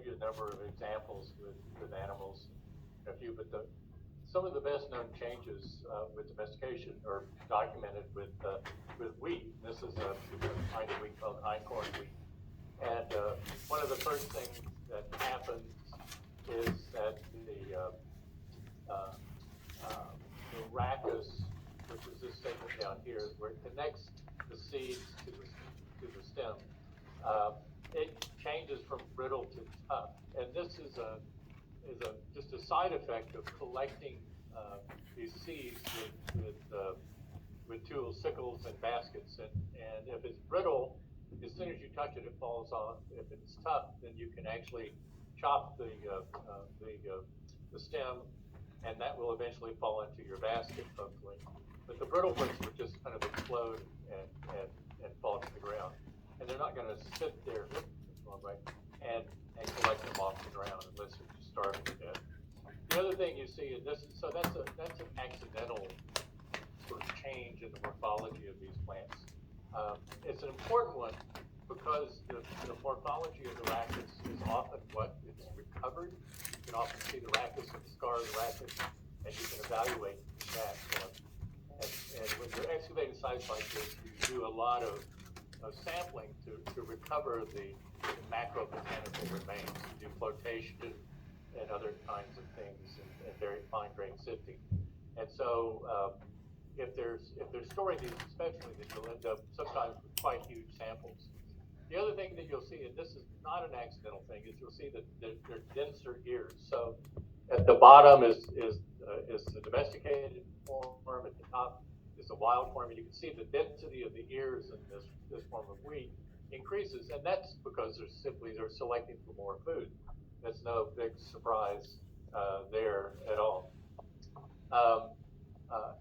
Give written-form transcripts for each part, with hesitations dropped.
you a number of examples with animals, a few, but some of the best known changes with domestication are documented with wheat. This is a kind of wheat called einkorn wheat. And one of the first things that happens is that uh, the rachis, which is this segment down here, where it connects the seeds to the stem, it changes from brittle to tough. And this is just a side effect of collecting these seeds with tools, sickles, and baskets. And if it's brittle, as soon as you touch it, it falls off. If it's tough, then you can actually chop the stem, and that will eventually fall into your basket, hopefully. But the brittle ones will just kind of explode and fall to the ground, and they're not going to sit there, right, and collect them off the ground unless they're just starving to death. The other thing you see, and that's an accidental sort of change in the morphology of these plants. It's an important one because the morphology of the rachis is often what is recovered. You can often see the rachis and the scar of the rachis, and you can evaluate that. And when you're excavating sites like this, you do a lot of sampling to recover the macrobotanical remains. You do flotation and other kinds of things, and very fine grain sifting. And so if they're storing these especially, then you'll end up sometimes with quite huge samples. The other thing that you'll see, and this is not an accidental thing, is you'll see that they're denser ears. So at the bottom is the domesticated form, at the top is the wild form, and you can see the density of the ears in this form of wheat increases, and that's because they're selecting for more food. That's no big surprise there at all.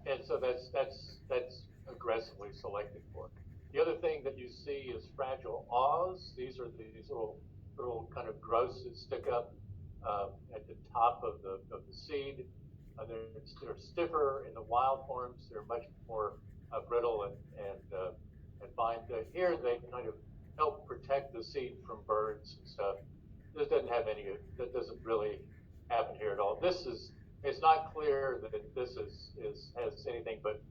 And so that's aggressively selected for. The other thing that you see is fragile awes. These are these little kind of growths that stick up at the top of the seed. They're stiffer in the wild forms. They're much more brittle and fine. Here they kind of help protect the seed from birds and stuff. This doesn't have any. That doesn't really happen here at all. It's not clear that this has anything but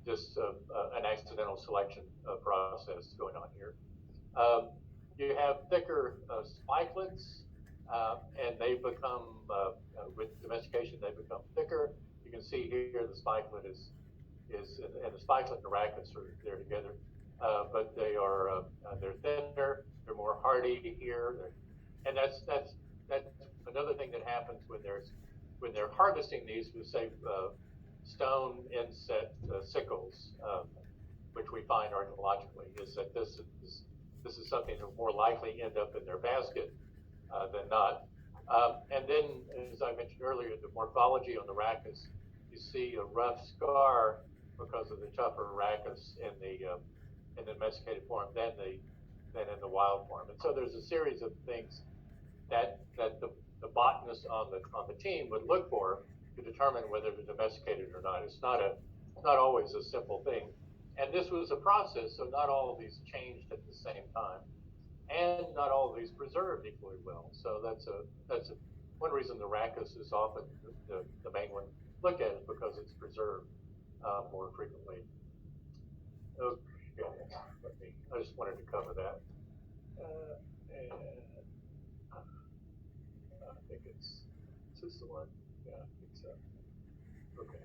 just an accidental selection process going on here. You have thicker spikelets, and they become, with domestication, they become thicker. You can see here the spikelet and the spikelet and the rachis are there together, but they're thinner, they're more hardy here, and that's another thing that happens when they're harvesting these with, say, stone inset sickles, which we find archaeologically, is that this is something that will more likely end up in their basket than not. And then, as I mentioned earlier, the morphology on the rachis, you see a rough scar because of the tougher rachis in the domesticated form than in the wild form. And so there's a series of things that the botanist on the team would look for to determine whether they're domesticated or not. It's not always a simple thing. And this was a process, so not all of these changed at the same time, and not all of these preserved equally well. So that's one reason the rachis is often the main one looked at, is because it's preserved more frequently. Okay, I just wanted to cover that. And I think is this the one? Yeah, I think so. Okay.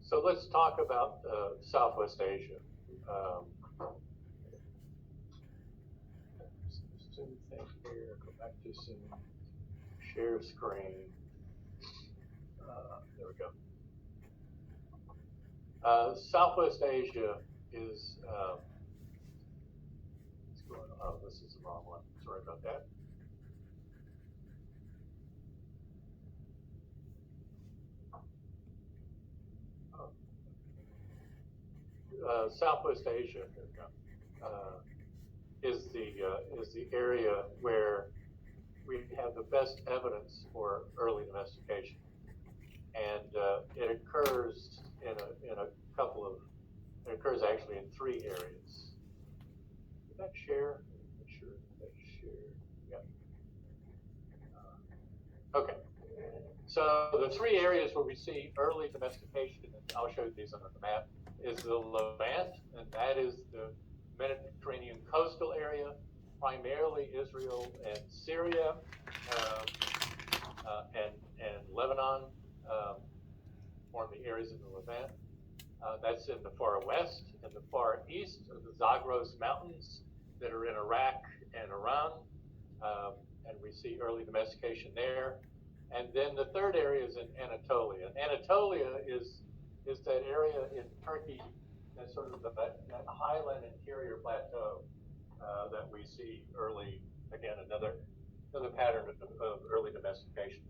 So let's talk about Southwest Asia. Zoom thing here. Go back to Zoom. Share screen. There we go. Southwest Asia is. Oh, this is the wrong one. Sorry about that. Southwest Asia is the area where we have the best evidence for early domestication, and it occurs in a couple of. It occurs actually in three areas. that share? Make sure that share. Yeah. Okay. So the three areas where we see early domestication, and I'll show you these on the map, is the Levant, and that is the Mediterranean coastal area, primarily Israel and Syria, um, and Lebanon form the areas in the Levant. That's in the far west. In the far east of the Zagros Mountains that are in Iraq and Iran, and we see early domestication there. And then the third area is in Anatolia. Anatolia is that area in Turkey that's sort of that highland interior plateau that we see early, again, another pattern of early domestication.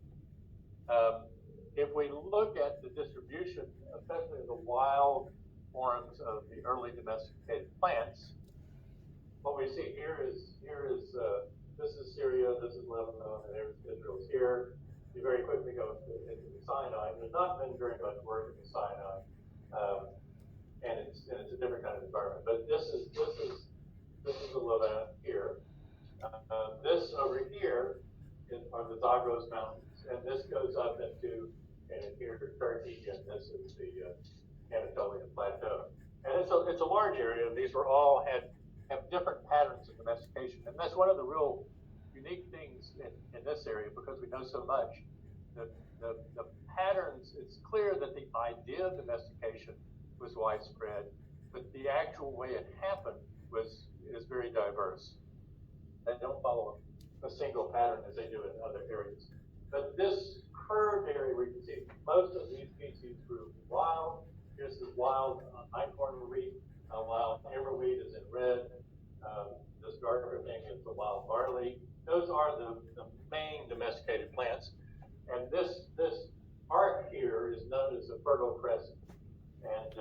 If we look at the distribution, especially the wild forms of the early domesticated plants, what we see here is this is Syria, this is Lebanon, and there's Israel's here. You very quickly go into the Sinai. There's not been very much work in the Sinai, and it's a different kind of environment. But this is the Levant here. This over here are the Zagros Mountains, and this goes up into and here to Turkey, and this is the Anatolian Plateau. And it's a large area. These were all have different patterns of domestication, and that's one of the real unique things in this area because we know so much. The patterns. It's clear that the idea of domestication was widespread, but the actual way it happened is very diverse. They don't follow a single pattern as they do in other areas. But this curved area where you can see most of these species grew wild. Here's this wild einkorn wheat. Wild everwheat is in red. This darker thing is the wild barley. Those are the main domesticated plants. And this arc here is known as the Fertile Crescent. And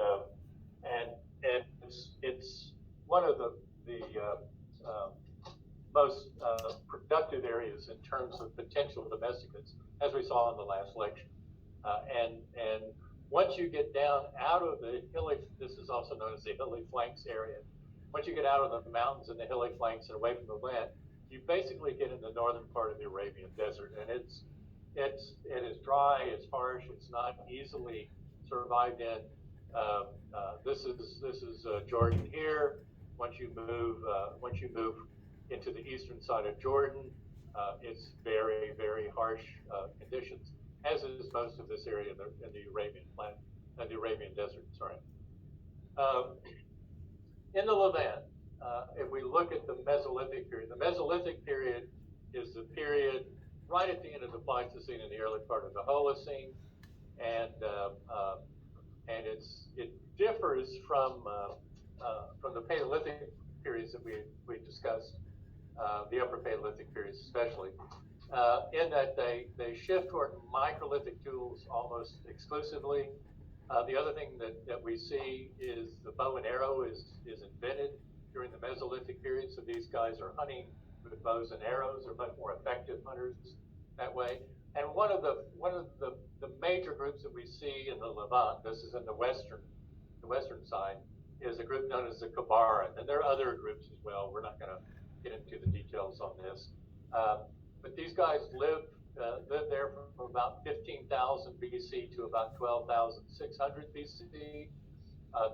it's one of the most productive areas in terms of potential domesticates, as we saw in the last lecture. And once you get down out of the hilly, this is also known as the hilly flanks area. Once you get out of the mountains and the hilly flanks and away from the land, you basically get in the northern part of the Arabian Desert, and it is dry, it's harsh, it's not easily survived in. This is Jordan here. Once you move into the eastern side of Jordan, it's very, very harsh conditions, as is most of this area in the Arabian Desert. Sorry. In the Levant, if we look at the Mesolithic period is the period right at the end of the Pleistocene and the early part of the Holocene, and it differs from the Paleolithic periods that we discussed, the Upper Paleolithic periods especially, in that they shift toward microlithic tools almost exclusively. The other thing that we see is the bow and arrow is invented during the Mesolithic period, so these guys are hunting with bows and arrows. They're much more effective hunters that way. And one of the major groups that we see in the Levant, this is in the western side, is a group known as the Kabaran, and there are other groups as well. We're not going to get into the details on this, but these guys lived there from about 15,000 BC to about 12,600 BC.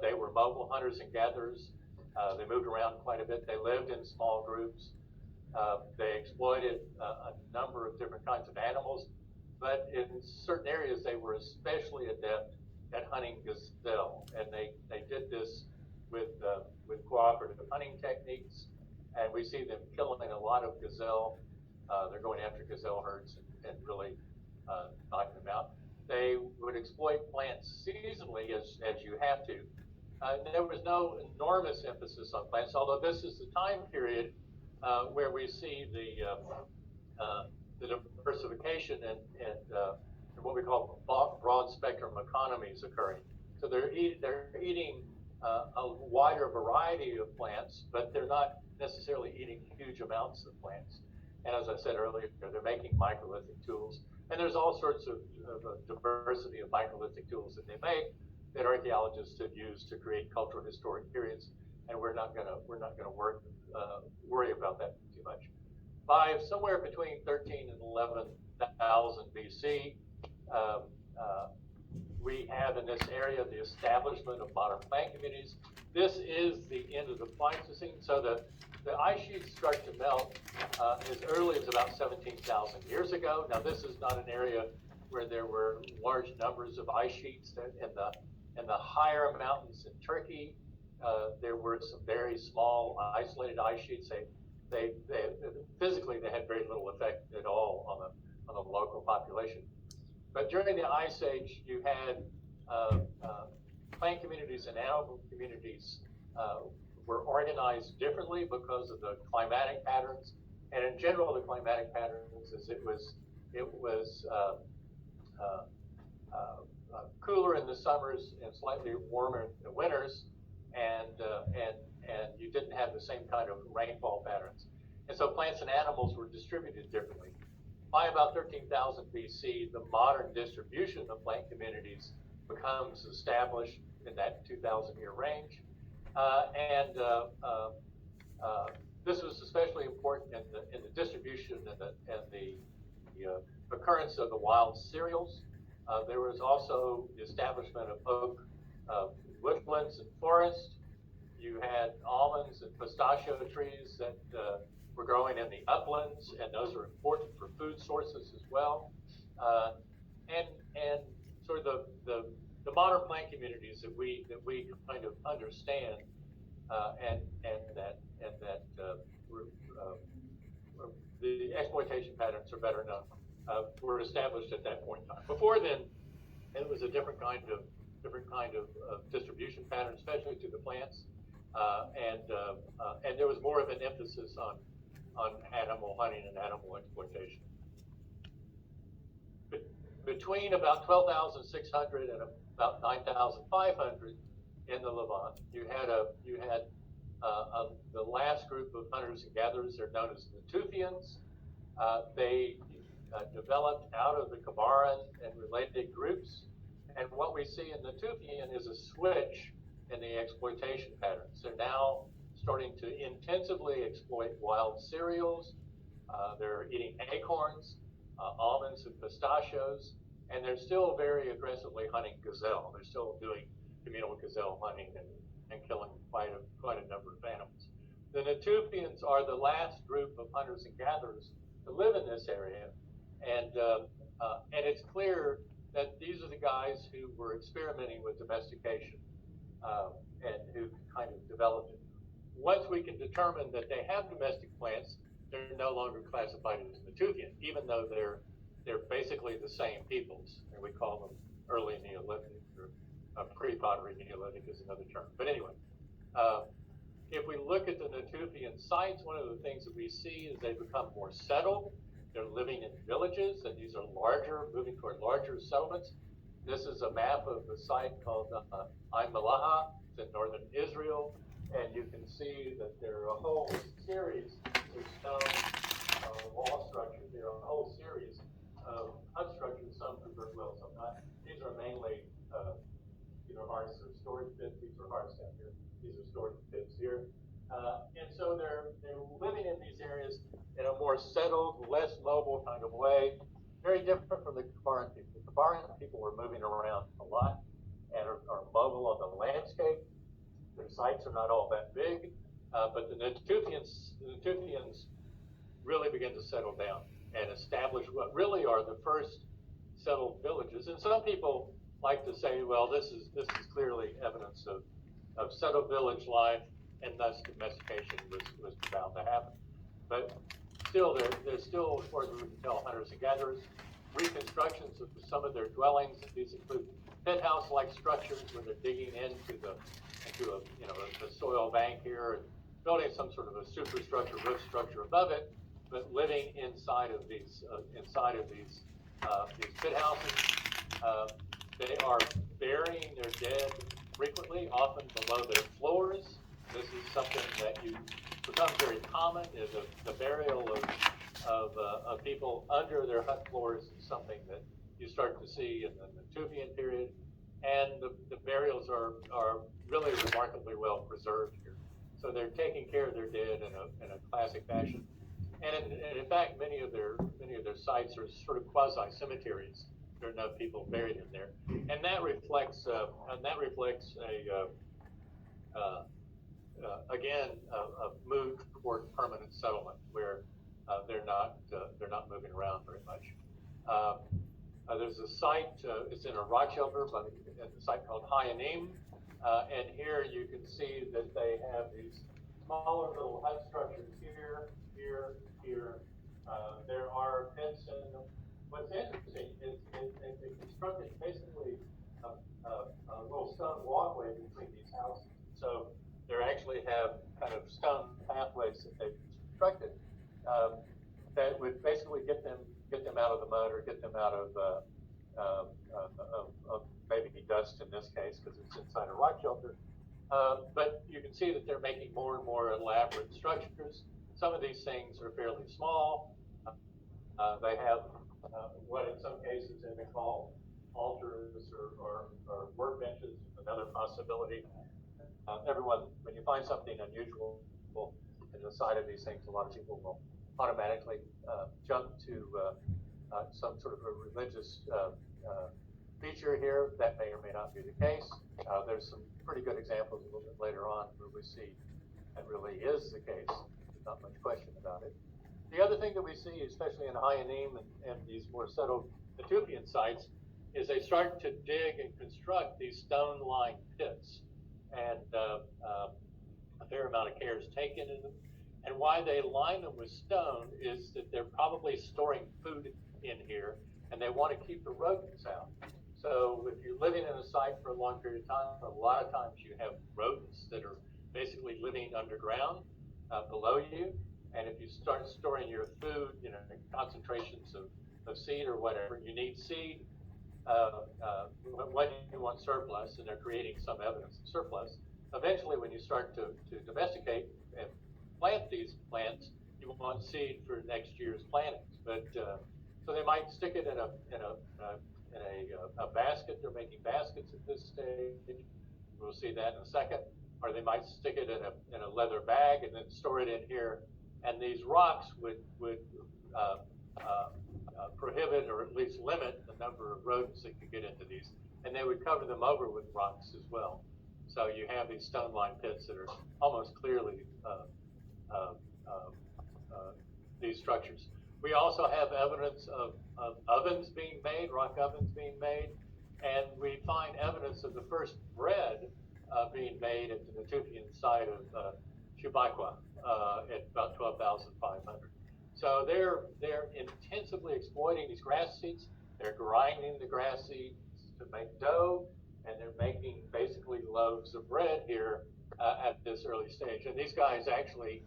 They were mobile hunters and gatherers. They moved around quite a bit. They lived in small groups. They exploited a number of different kinds of animals, but in certain areas they were especially adept at hunting gazelle, and they did this with cooperative hunting techniques, and we see them killing a lot of gazelle. They're going after gazelle herds and really knocking them out. They would exploit plants seasonally as you have to. There was no enormous emphasis on plants, although this is the time period where we see the diversification and what we call broad spectrum economies occurring. So they're eating a wider variety of plants, but they're not necessarily eating huge amounts of plants. And as I said earlier, they're making microlithic tools. And there's all sorts of diversity of microlithic tools that they make that archaeologists have used to create cultural historic periods and we're not gonna worry about that too much. By somewhere between 13 and 11,000 BC, we have in this area the establishment of modern plant communities. This is the end of the Pleistocene, so the ice sheets start to melt as early as about 17,000 years ago. Now, this is not an area where there were large numbers of ice sheets. In the higher mountains in Turkey, there were some very small isolated ice sheets. They physically they had very little effect at all on the local population. But during the Ice Age, you had plant communities and animal communities were organized differently because of the climatic patterns. And in general, the climatic patterns is it was cooler in the summers and slightly warmer in the winters, and you didn't have the same kind of rainfall patterns. And so plants and animals were distributed differently. By about 13,000 BC, the modern distribution of plant communities becomes established in that 2,000-year range. This was especially important in the distribution and the occurrence of the wild cereals. There was also the establishment of oak woodlands and forests. You had almonds and pistachio trees that were growing in the uplands, and those are important for food sources as well. And sort of the modern plant communities that we kind of understand the exploitation patterns are better known were established at that point in time. Before then, it was a different kind of distribution pattern, especially to the plants, and there was more of an emphasis on animal hunting and animal exploitation. Between about 12,600 and about 9,500 in the Levant, you had the last group of hunters and gatherers. They're known as Natufians. They developed out of the Kabaran and related groups. And what we see in Natufian is a switch in the exploitation patterns. They're now starting to intensively exploit wild cereals. They're eating acorns, almonds and pistachios, and they're still very aggressively hunting gazelle. They're still doing communal gazelle hunting and killing quite a number of animals. The Natufians are the last group of hunters and gatherers to live in this area, and it's clear that these are the guys who were experimenting with domestication and who kind of developed it. Once we can determine that they have domestic plants, they're no longer classified as Natufian, even though they're basically the same peoples, and we call them early Neolithic, or pre-pottery Neolithic is another term. But anyway, if we look at the Natufian sites, one of the things that we see is they become more settled. They're living in villages, and these are larger, moving toward larger settlements. This is a map of the site called Ain Malaha. It's in northern Israel, and you can see that there are a whole series of stone wall structures. There are a whole series of hut structures, some do very well, some not. These are mainly either hearths or storage pits. These are hearths down here. These are storage pits here. And so they're living in these areas in a more settled, less mobile kind of way, very different from the Kabaran people. The Kabaran people were moving around a lot and are mobile on the landscape. Their sites are not all that big, but the Natufians really begin to settle down and establish what really are the first settled villages. And some people like to say, well, this is clearly evidence of settled village life, and thus domestication was bound to happen. But still, there's still, as far as we can tell, hunters and gatherers. Reconstructions of some of their dwellings. These include pit house-like structures where they're digging into a soil bank here and building some sort of a superstructure, roof structure above it, but living inside of these pit houses. They are burying their dead frequently, often below their floors. This is something that becomes very common. Is the burial of people under their hut floors is something that you start to see in the Natufian period, and the burials are really remarkably well preserved here. So they're taking care of their dead in a classic fashion. And in fact, many of their sites are sort of quasi cemeteries. There are no people buried in there, and that reflects a again a move toward permanent settlement where they're not moving around very much. There's a site, it's in a rock shelter, but at a site called Hayanim, and here you can see that they have these smaller little hut structures here, here, here. There are pits, and what's interesting is they constructed basically a little stone walkway between these houses. So they actually have kind of stone pathways that they've constructed that would basically get them out of the mud or get them out of maybe dust in this case because it's inside a rock shelter. But you can see that they're making more and more elaborate structures. Some of these things are fairly small. They have what in some cases have been called altars or workbenches, another possibility. Everyone, when you find something unusual in the side of these things, a lot of people will automatically jump to some sort of a religious feature here. That may or may not be the case. There's some pretty good examples a little bit later on where we see that really is the case. There's not much question about it. The other thing that we see, especially in Hayanim and these more settled Natufian sites, is they start to dig and construct these stone-lined pits. And a fair amount of care is taken in them. And why they line them with stone is that they're probably storing food in here, and they want to keep the rodents out. So if you're living in a site for a long period of time, a lot of times you have rodents that are basically living underground below you. And if you start storing your food, concentrations of seed or whatever, you need seed when you want surplus, and they're creating some evidence of surplus. Eventually, when you start to domesticate and plant these plants, you want seed for next year's plantings. But so they might stick it in a basket. They're making baskets at this stage. We'll see that in a second. Or they might stick it in a leather bag and then store it in here. And these rocks would prohibit or at least limit the number of rodents that could get into these, and they would cover them over with rocks as well. So you have these stone-lined pits that are almost clearly these structures. We also have evidence of ovens being made, rock ovens being made, and we find evidence of the first bread being made at the Natufian site of Shubaikwa at about 12,500. So they're intensively exploiting these grass seeds. They're grinding the grass seeds to make dough, and they're making basically loaves of bread here at this early stage. And these guys actually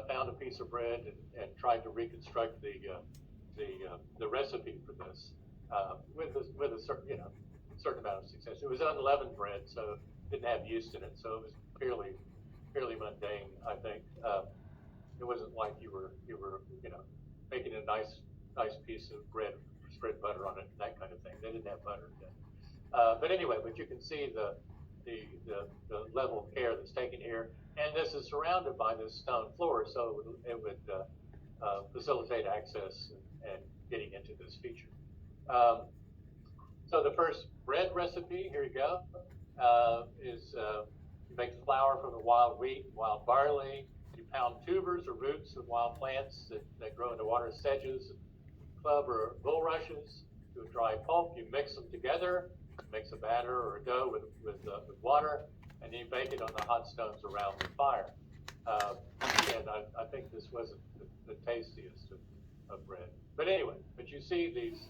found a piece of bread and tried to reconstruct the recipe for this with a certain certain amount of success. It was unleavened bread, so it didn't have yeast in it, so it was fairly mundane, I think. It wasn't like you were making a nice piece of bread, spread butter on it, that kind of thing. They didn't have butter then. But anyway, but you can see the level of care that's taken here, and this is surrounded by this stone floor, so it would facilitate access and getting into this feature. So the first bread recipe, here you go, is you make flour from the wild wheat, wild barley. You pound tubers or roots of wild plants that grow into water, sedges, club or bulrushes to a dry pulp. You mix them together, mix a batter or a dough with water, and you bake it on the hot stones around the fire. And I think this wasn't the tastiest of bread. But anyway, but you see these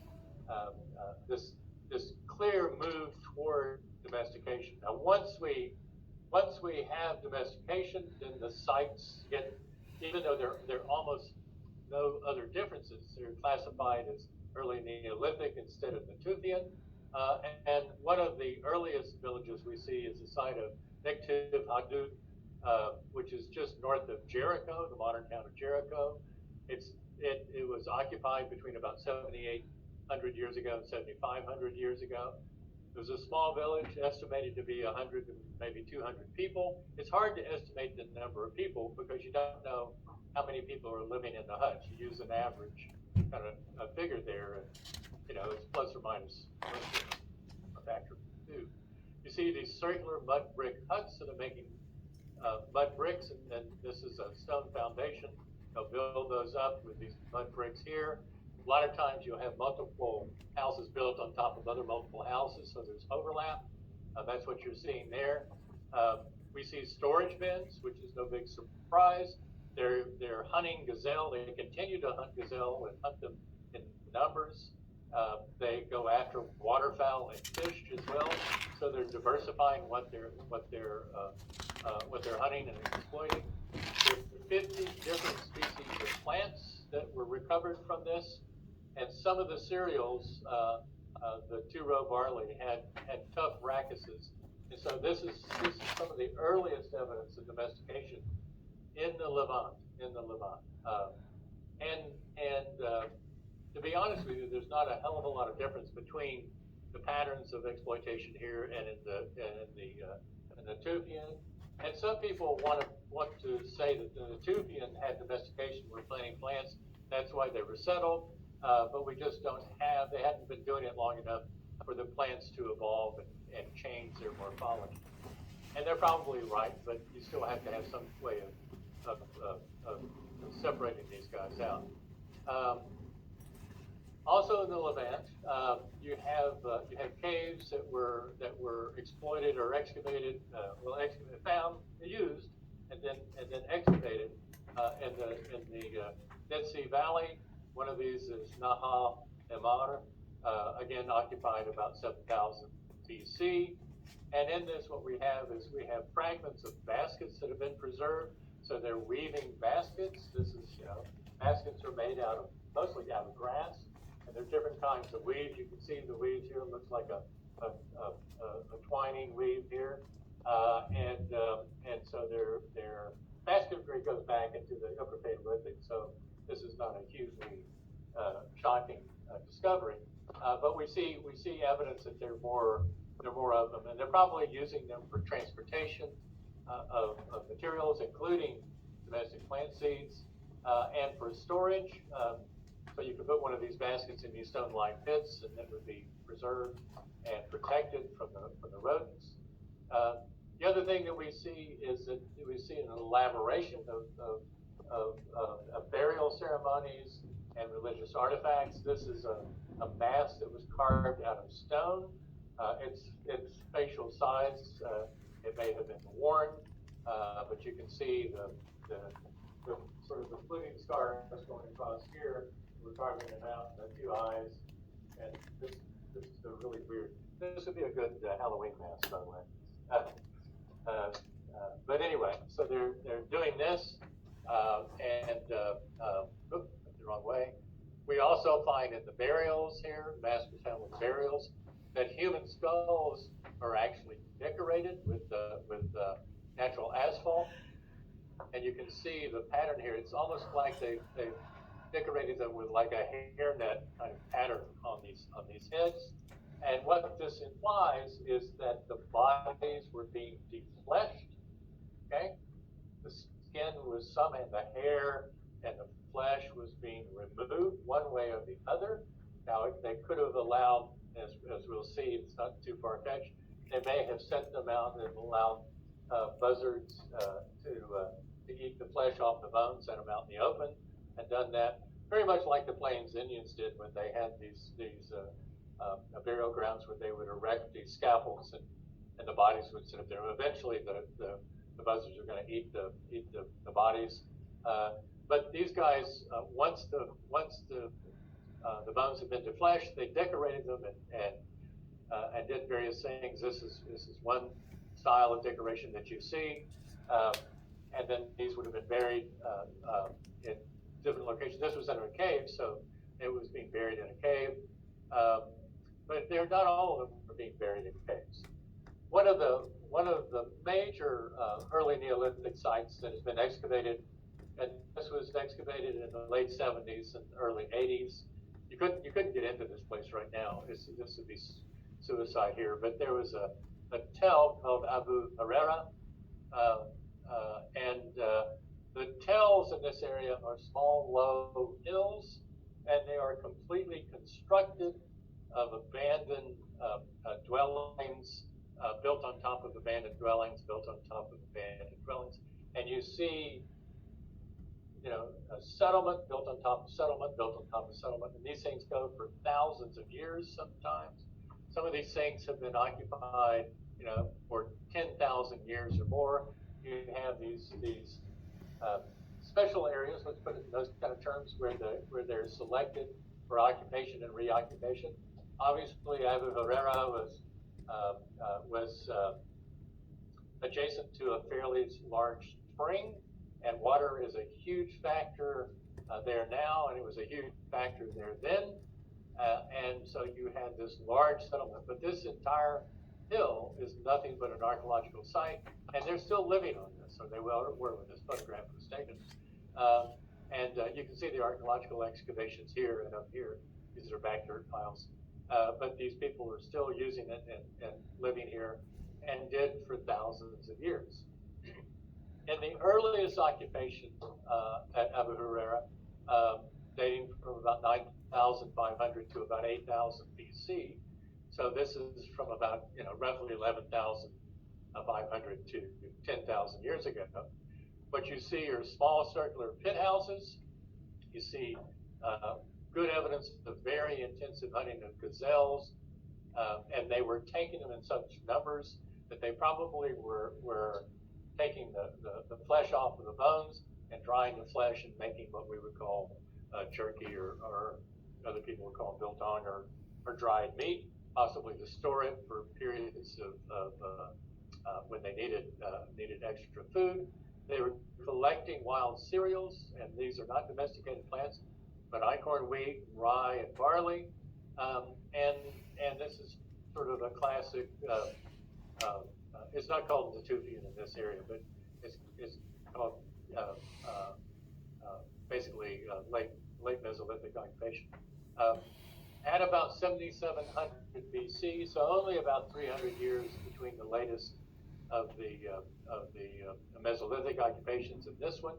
this clear move toward domestication. Now, once we have domestication, then the sites get, even though there are almost no other differences, they're classified as early Neolithic instead of Natufian. And one of the earliest villages we see is the site of Nektiv Hadut, which is just north of Jericho, the modern town of Jericho. It was occupied between about 7,800 years ago and 7,500 years ago. It was a small village, estimated to be 100 and maybe 200 people. It's hard to estimate the number of people because you don't know how many people are living in the huts. You use an average kind of a figure there, and it's plus or minus a factor of 2. You see these circular mud brick huts that are making mud bricks, and this is a stone foundation. They'll build those up with these mud bricks here. A lot of times you'll have multiple houses built on top of other multiple houses, so there's overlap. That's what you're seeing there. We see storage bins, which is no big surprise. They're hunting gazelle. They continue to hunt gazelle and hunt them in numbers. They go after waterfowl and fish as well. So they're diversifying what they're hunting and exploiting. There are 50 different species of plants that were recovered from this, and some of the cereals, the two-row barley, had tough rachises. And so this is some of the earliest evidence of domestication in the Levant. To be honest with you, there's not a hell of a lot of difference between the patterns of exploitation here and in the Natufian. And some people want to say that the Natufian had domestication. We're planting plants. That's why they were settled. But we just don't have. They hadn't been doing it long enough for the plants to evolve and change their morphology. And they're probably right, but you still have to have some way of separating these guys out. Also in the Levant, you have caves that were exploited or excavated, found, used, and then excavated in the Dead Sea Valley. One of these is Nahal Emar, again occupied about 7,000 BC. And in this, what we have is fragments of baskets that have been preserved. So they're weaving baskets. This is, baskets are made mostly out of grass. And there are different kinds of weaves. You can see the weaves here. It looks like a twining weave here. And so their basketry goes back into the Upper Paleolithic. So this is not a hugely shocking discovery. But we see evidence that there are more of them, and they're probably using them for transportation of materials, including domestic plant seeds, and for storage. So you could put one of these baskets in these stone-lined pits, and it would be preserved and protected from the rodents. The other thing that we see is that we see an elaboration of burial ceremonies and religious artifacts. This is a mask that was carved out of stone. Its spatial size, it may have been worn, but you can see the sort of the fluting scars going across here. We're carving it out, the two eyes, and this is a really weird. This would be a good Halloween mask, by the way. But anyway, so they're doing this, oops, the wrong way. We also find in the burials here, mask was found with burials, that human skulls are actually decorated with natural asphalt, and you can see the pattern here. It's almost like they've decorated them with like a hairnet kind of pattern on these heads. And what this implies is that the bodies were being defleshed. Okay, the skin was and the hair and the flesh was being removed one way or the other. Now they could have allowed, as we'll see, it's not too far-fetched. They may have sent them out and allowed buzzards to eat the flesh off the bones, sent them out in the open, and done that very much like the Plains Indians did when they had these burial grounds where they would erect these scaffolds and the bodies would sit up there. Eventually, the buzzards are going to eat the bodies. But these guys, once the bones have been defleshed, they decorated them and did various things. This is one style of decoration that you see, and then these would have been buried in different locations. This was under a cave, so it was being buried in a cave. But not all of them were being buried in caves. One of the major early Neolithic sites that has been excavated, and this was excavated in the late 70s and early 80s. You couldn't get into this place right now. This would be suicide here, but there was a tell called Abu Huraira, and the tells in this area are small, low hills, and they are completely constructed of abandoned dwellings, built on top of abandoned dwellings, built on top of abandoned dwellings, and you see, you know, a settlement built on top of settlement, built on top of settlement, and these things go for thousands of years sometimes. Some of these things have been occupied, you know, for 10,000 years or more. You have these special areas, let's put it in those kind of terms, where they're selected for occupation and reoccupation. Obviously, Abu Huraira was adjacent to a fairly large spring, and water is a huge factor there now, and it was a huge factor there then. And so you had this large settlement, but this entire hill is nothing but an archaeological site, and they're still living on this, or they were when this photograph was taken. And you can see the archaeological excavations here and up here. These are back dirt piles. But these people are still using it and living here, and did for thousands of years. In the earliest occupation at Abu Huraira, dating from about 9,500 to about 8,000 BC. So this is from about, you know, roughly 11,500 to 10,000 years ago. What you see are small circular pit houses. You see good evidence of very intensive hunting of gazelles, and they were taking them in such numbers that they probably were taking the flesh off of the bones and drying the flesh and making what we would call jerky, or other people would call biltong, or dried meat, possibly to store it for periods of when they needed extra food. They were collecting wild cereals, and these are not domesticated plants, but einkorn, wheat, rye, and barley. And this is sort of a classic. It's not called Natufian in this area, but it's called basically late Mesolithic occupation. At about 7,700 BC, so only about 300 years between the latest of the Mesolithic occupations and this one.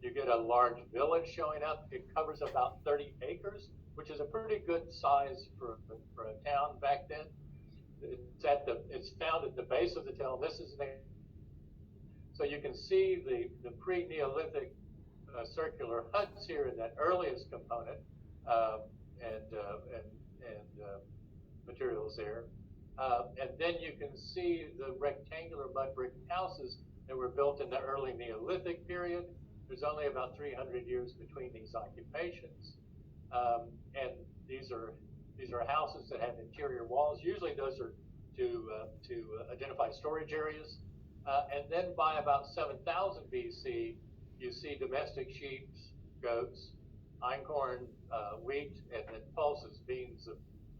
You get a large village showing up. It covers about 30 acres, which is a pretty good size for a town back then. It's found at the base of the town. This is so you can see the pre-Neolithic circular huts here in that earliest component, and materials there. And then you can see the rectangular mud brick houses that were built in the early Neolithic period. There's only about 300 years between these occupations. And these are houses that have interior walls. Usually those are to identify storage areas. And then by about 7,000 BC, you see domestic sheep, goats, einkorn, wheat, and then pulses, beans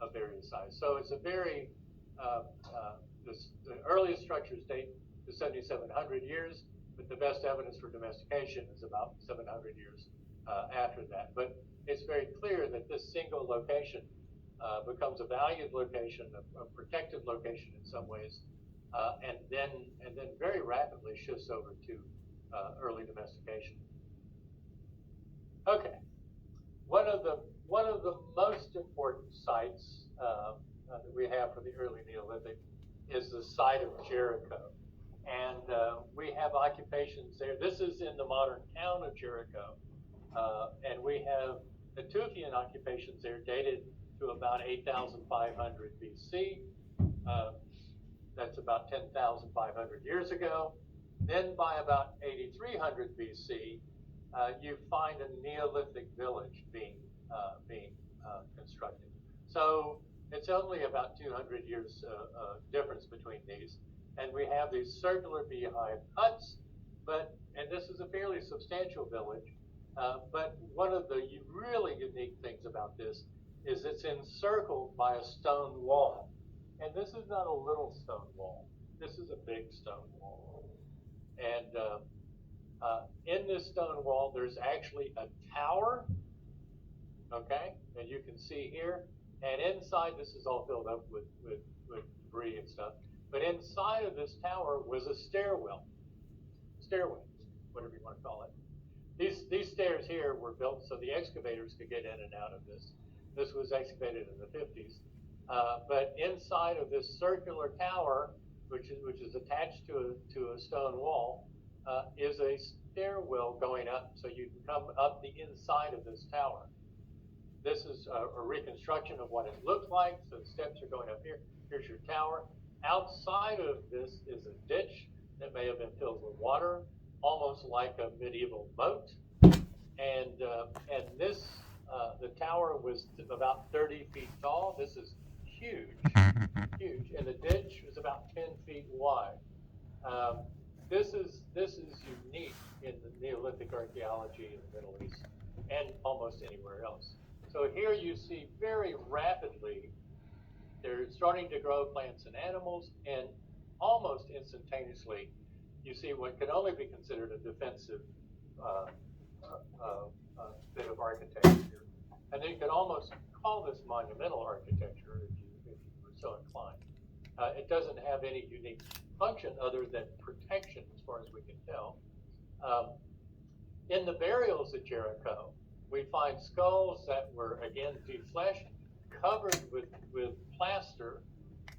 of various size. So it's a very, the earliest structures date to 7,700 years, but the best evidence for domestication is about 700 years after that. But it's very clear that this single location becomes a valued location, a protected location in some ways, and then very rapidly shifts over to early domestication. Okay, one of the most important sites that we have for the early Neolithic is the site of Jericho, and we have occupations there. This is in the modern town of Jericho, and we have Natufian occupations there dated to about 8,500 BC. That's about 10,500 years ago. Then by about 8,300 BC, you find a Neolithic village being constructed. So it's only about 200 years difference between these. And we have these circular beehive huts, and this is a fairly substantial village. But one of the really unique things about this is it's encircled by a stone wall. And this is not a little stone wall. This is a big stone wall. And in this stone wall, there's actually a tower, okay, that you can see here. And inside, this is all filled up with debris and stuff. But inside of this tower was a stairwell, whatever you want to call it. These stairs here were built so the excavators could get in and out of this. This was excavated in the 50s. But inside of this circular tower, which is attached to a stone wall, is a stairwell going up, so you can come up the inside of this tower. This is a reconstruction of what it looked like. So the steps are going up here. Here's your tower. Outside of this is a ditch that may have been filled with water, almost like a medieval moat. And this, the tower was about 30 feet tall. This is huge, huge. And the ditch was about 10 feet wide. This is unique in the Neolithic archaeology in the Middle East and almost anywhere else. So here you see very rapidly, they're starting to grow plants and animals, and almost instantaneously, you see what can only be considered a defensive bit of architecture. And then you could almost call this monumental architecture if you were so inclined. It doesn't have any unique function other than protection as far as we can tell. In the burials at Jericho, we find skulls that were, again, defleshed, covered with plaster,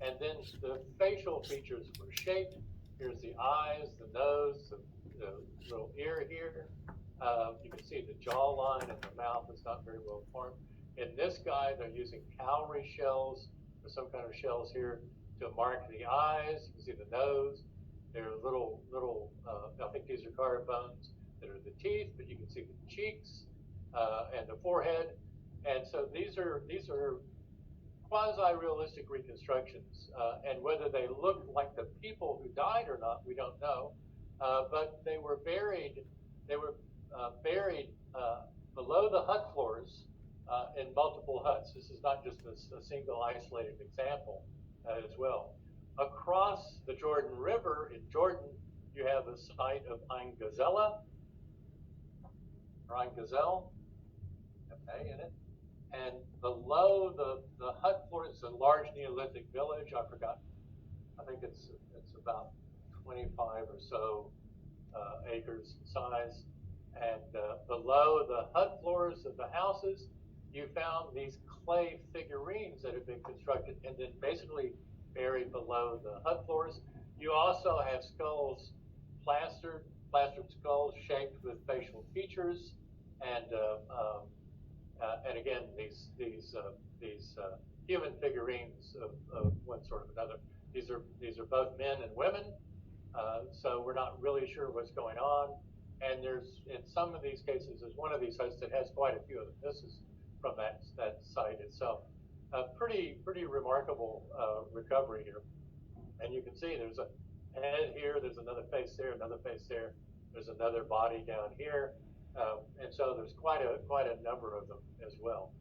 and then the facial features were shaped. Here's the eyes, the nose, the little ear here. You can see the jawline and the mouth is not very well formed. In this guy, they're using cowrie shells or some kind of shells here to mark the eyes. You can see the nose. There are little I think these are carved bones that are the teeth, but you can see the cheeks and the forehead. And so these are quasi-realistic reconstructions, and whether they look like the people who died or not, we don't know. But they were buried. They were buried below the hut floors in multiple huts. This is not just a single isolated example as well. Across the Jordan River in Jordan, you have the site of Ein Gazela, or Ein Gazel, okay, in it. And below the hut floor is a large Neolithic village. I forgot. I think it's about 25 or so acres in size. And below the hut floors of the houses, you found these clay figurines that had been constructed and then basically buried below the hut floors. You also have skulls, plastered skulls shaped with facial features, and again these human figurines of one sort or another. These are both men and women, so we're not really sure what's going on. And there's, in some of these cases, there's one of these sites that has quite a few of them. This is from that site itself. Pretty remarkable recovery here. And you can see there's a head here, there's another face there, another face there, there's another body down here. And so there's quite a number of them as well.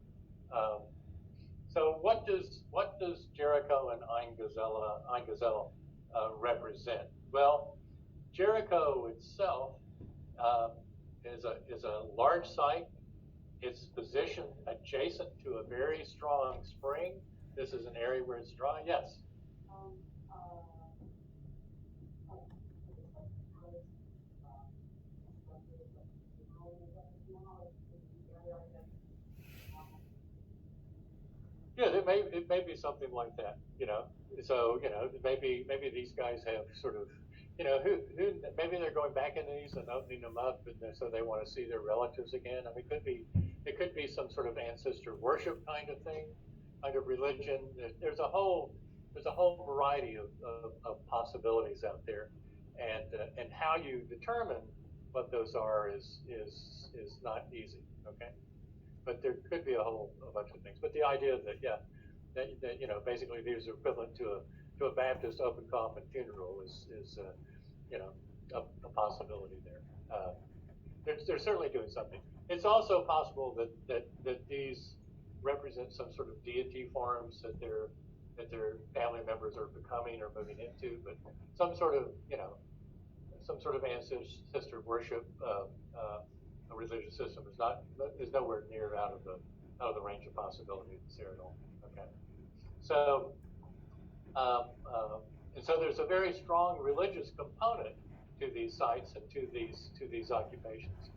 So what does Jericho and Ein Gazel represent? Well, Jericho itself is a large site. It's positioned adjacent to a very strong spring. This is an area where it's dry. Yes. Yeah, it may be something like that, you know. So, you know, maybe these guys have sort of, you know, who maybe they're going back into these and opening them up, and so they want to see their relatives again. I mean, it could be some sort of ancestor worship kind of thing, kind of religion. There's a whole variety of possibilities out there, and how you determine what those are is not easy. Okay. But there could be a bunch of things. But the idea that that you know, basically these are equivalent to a Baptist open coffin funeral is you know, a possibility there. They're certainly doing something. It's also possible that these represent some sort of deity forms that their family members are becoming or moving into, but some sort of, you know, some sort of ancestor worship. A religious system is nowhere near out of the range of possibilities here at all. Okay, so And so there's a very strong religious component to these sites and to these occupations.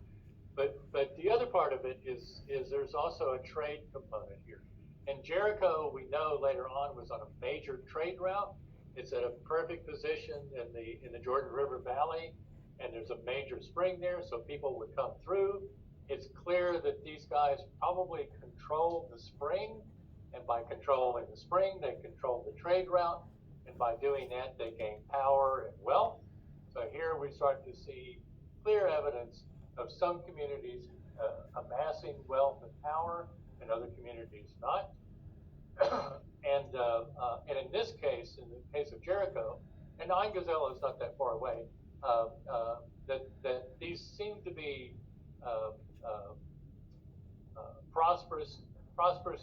But the other part of it is there's also a trade component here. And Jericho, we know later on, was on a major trade route. It's at a perfect position in the Jordan River Valley, and there's a major spring there, so people would come through. It's clear that these guys probably controlled the spring, and by controlling the spring, they controlled the trade route, and by doing that, they gained power and wealth. So here we start to see clear evidence of some communities amassing wealth and power, and other communities not. And in this case, in the case of Jericho, and Ain Gazela is not that far away, that these seem to be prosperous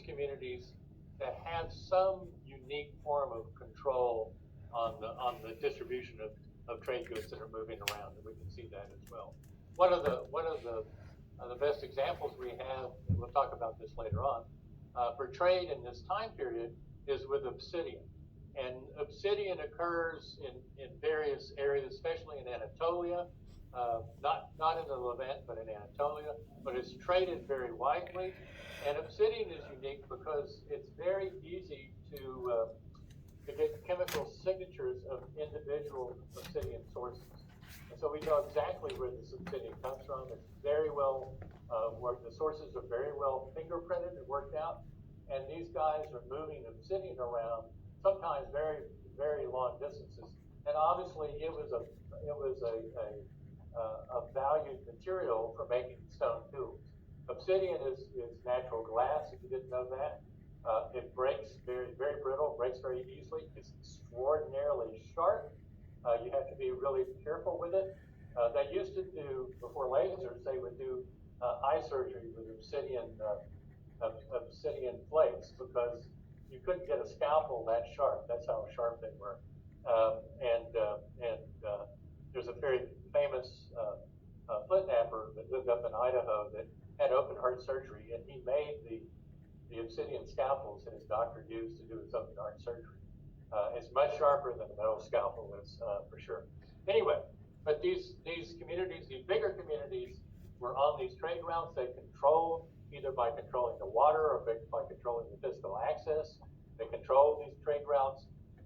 communities that have some unique form of control on the distribution of trade goods that are moving around, and we can see that as well. One of the best examples we have, and we'll talk about this later on, for trade in this time period is with obsidian. And obsidian occurs in various areas, especially in Anatolia, not in the Levant, but in Anatolia, but it's traded very widely. And obsidian is unique because it's very easy to get chemical signatures of individual obsidian sources. And so we know exactly where this obsidian comes from. It's very well worked. The sources are very well fingerprinted and worked out. And these guys are moving obsidian around, sometimes very, very long distances. And obviously, it was a valued material for making stone tools. Obsidian is natural glass, if you didn't know that. It breaks very, very brittle, breaks very easily. It's extraordinarily sharp. You have to be really careful with it. They used to do, before lasers, they would do eye surgery with obsidian flakes because you couldn't get a scalpel that sharp. That's how sharp they were. There's a very famous flintnapper that lived up in Idaho that had open heart surgery, and he made the obsidian scalpels that his doctor used to do his open heart surgery. It's much sharper than a metal scalpel is, for sure. Anyway, but these communities, these bigger communities, were on these trade routes. They controlled, either by controlling the water or by controlling the physical access. They controlled these trade routes,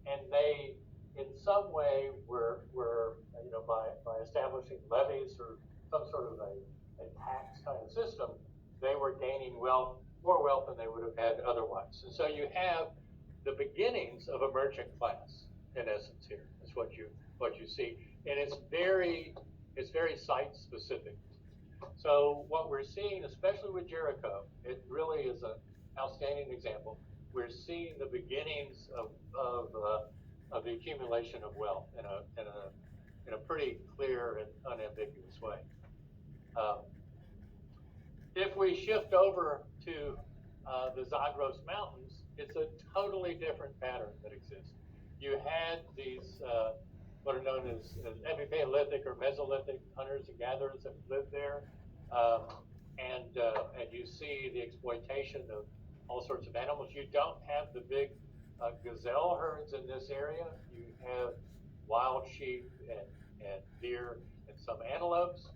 and they, in some way, were by establishing levies or some sort of a tax kind of system, they were gaining more wealth than they would have had otherwise. And so you have the beginnings of a merchant class, in essence. Here is what you see, and it's very site specific. So what we're seeing, especially with Jericho, it really is an outstanding example. We're seeing the beginnings of the accumulation of wealth in a pretty clear and unambiguous way. If we shift over to the Zagros Mountains, it's a totally different pattern that exists. You had these what are known as Epipaleolithic or Mesolithic hunters and gatherers that lived there, and you see the exploitation of all sorts of animals. You don't have the big gazelle herds in this area. You have wild sheep and deer and some antelopes,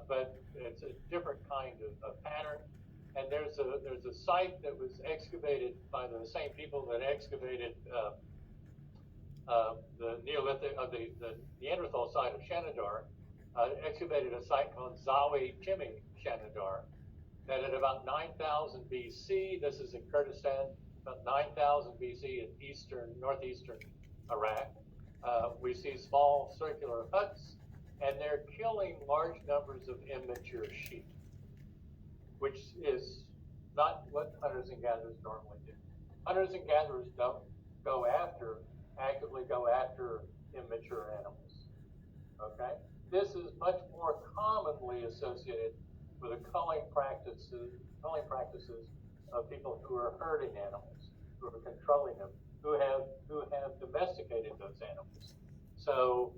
but it's a different kind of pattern. And there's a site that was excavated by the same people that excavated the Neolithic, the Neanderthal site of Shanidar, excavated a site called Zawi Chimi Shanidar, that at about 9,000 BC, this is in Kurdistan, about 9,000 BC in northeastern Iraq, we see small circular huts, and they're killing large numbers of immature sheep, which is not what hunters and gatherers normally do. Hunters and gatherers don't actively go after immature animals. Okay? This is much more commonly associated with the culling practices of people who are herding animals, who are controlling them, who have domesticated those animals. So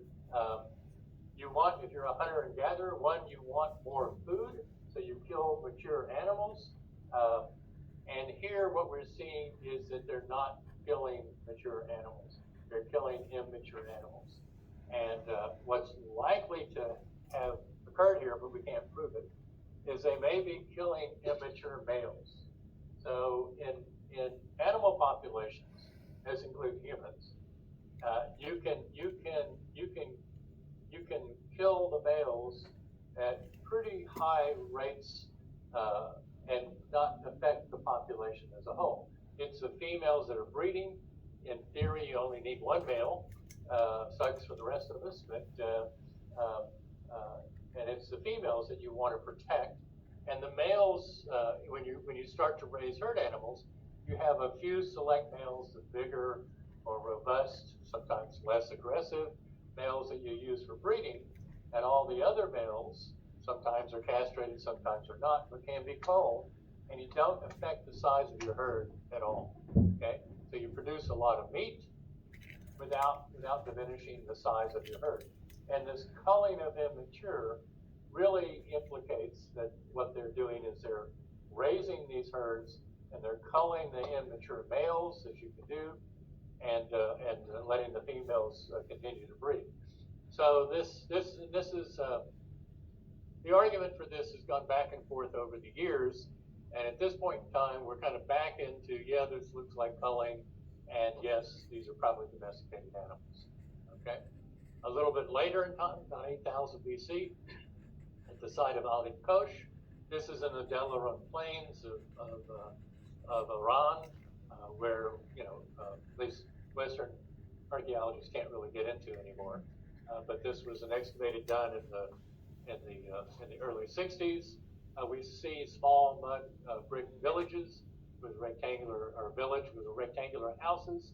if you're a hunter and gatherer, you want more food, so you kill mature animals. And here what we're seeing is that they're not killing mature animals. They're killing immature animals. And what's likely to have occurred here, but we can't prove it, is they may be killing immature males. So in animal populations, as include humans, you can kill the males at pretty high rates and not affect the population as a whole. It's the females that are breeding. In theory, you only need one male. Sucks for the rest of us, but and it's the females that you want to protect. And the males, when you start to raise herd animals, you have a few select males, the bigger, more robust, sometimes less aggressive males that you use for breeding, and all the other males sometimes are castrated, sometimes are not, but can be culled, and you don't affect the size of your herd at all. Okay, so you produce a lot of meat without diminishing the size of your herd. And this culling of immature really implicates that what they're doing is they're raising these herds and they're culling the immature males, as you can do, and letting the females continue to breed. So this is the argument for this has gone back and forth over the years, and at this point in time, we're kind of back into, yeah, this looks like culling, and yes, these are probably domesticated animals. Okay, a little bit later in time, about 8,000 BC, at the site of Ali Kosh. This is in the Delaran plains of Iran, where at least Western archaeologists can't really get into anymore. But this was an excavated done in the early 60s. We see small mud brick villages with rectangular houses,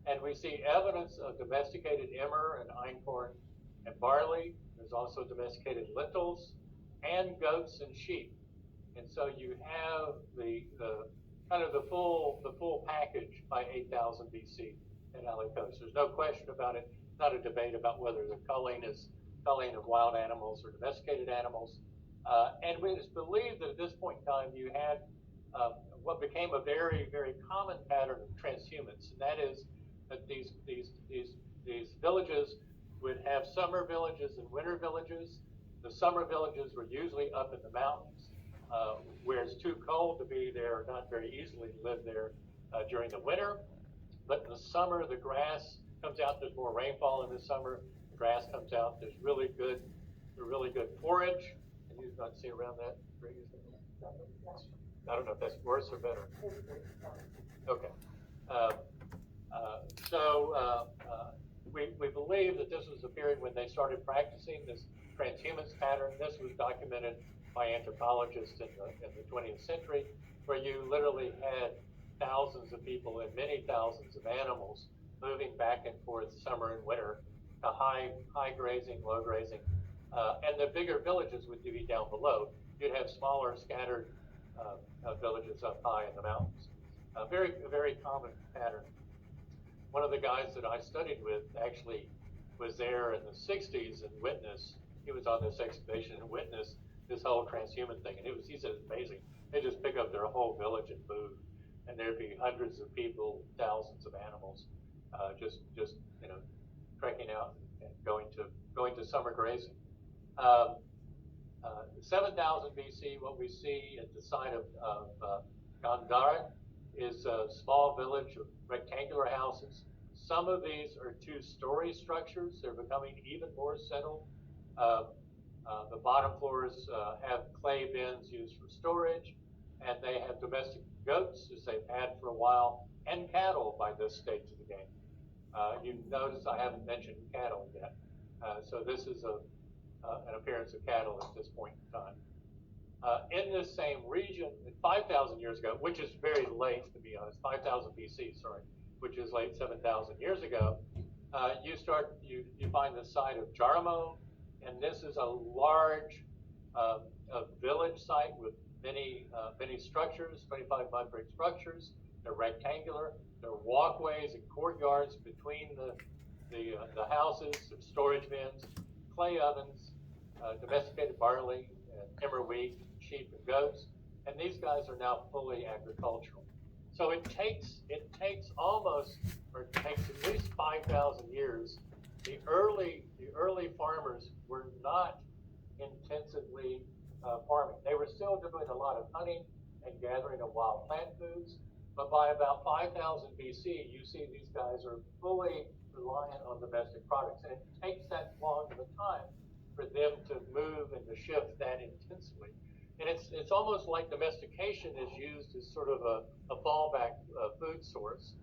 and we see evidence of domesticated emmer and einkorn and barley. There's also domesticated lentils and goats and sheep. And so you have the kind of the full package by 8,000 BC at Ali Kosh. There's no question about it. Not a debate about whether the culling is culling of wild animals or domesticated animals. And it is believed that at this point in time you had what became a very, very common pattern of transhumance, and that is that these villages would have summer villages and winter villages. The summer villages were usually up in the mountains, where it's too cold to be there, not very easily to live there during the winter. But in the summer, the grass comes out. There's more rainfall in the summer. The grass comes out. There's really good forage. Can you not see around that? I don't know if that's worse or better. Okay. We believe that this was the period when they started practicing this transhumance pattern. This was documented by anthropologists in the 20th century, where you literally had thousands of people and many thousands of animals moving back and forth summer and winter to high grazing, low grazing, and the bigger villages would be down below. You'd have smaller scattered villages up high in the mountains. A very common pattern. One of the guys that I studied with actually was there in the 60s and witnessed. He was on this excavation and witnessed this whole transhuman thing, and he said it's amazing. They just pick up their whole village and move, and there'd be hundreds of people, thousands of animals, just trekking out and going to summer grazing. 7,000 BC, what we see at the site of Gandhara is a small village of rectangular houses. Some of these are two-story structures. They're becoming even more settled. The bottom floors have clay bins used for storage, and they have domestic goats, as they've had for a while, and cattle by this stage of the game. You notice I haven't mentioned cattle yet. So this is an appearance of cattle at this point in time. In this same region, 5,000 years ago, which is very late, to be honest, 5,000 BC, sorry, which is late 7,000 years ago, you find the site of Jarmo, and this is a large village site with many structures, 25 mud brick structures. They're rectangular. There are walkways and courtyards between the houses, some storage bins, clay ovens, domesticated barley, emmer wheat, sheep and goats, and these guys are now fully agricultural. So it takes almost, or it takes at least 5,000 years. The early farmers were not intensively farming. They were still doing a lot of hunting and gathering of wild plant foods. But by about 5,000 BC, you see these guys are fully reliant on domestic products. And it takes that long of a time for them to move and to shift that intensely. And it's almost like domestication is used as sort of a fallback food source.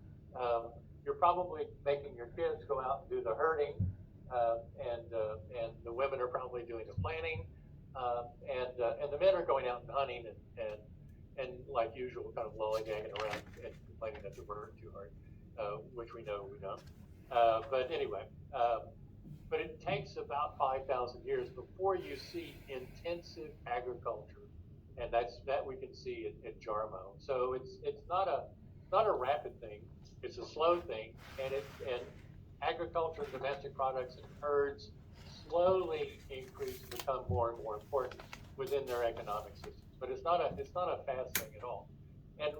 You're probably making your kids go out and do the herding, and the women are probably doing the planting, and the men are going out and hunting and like usual, kind of lollygagging around and complaining that they're working too hard, which we know we don't. But anyway, but it takes about 5,000 years before you see intensive agriculture, and that we can see at Jarmo. So it's not a rapid thing; it's a slow thing, and agriculture and domestic products and herds slowly increase and become more and more important within their economic systems. But it's not a fast thing at all. And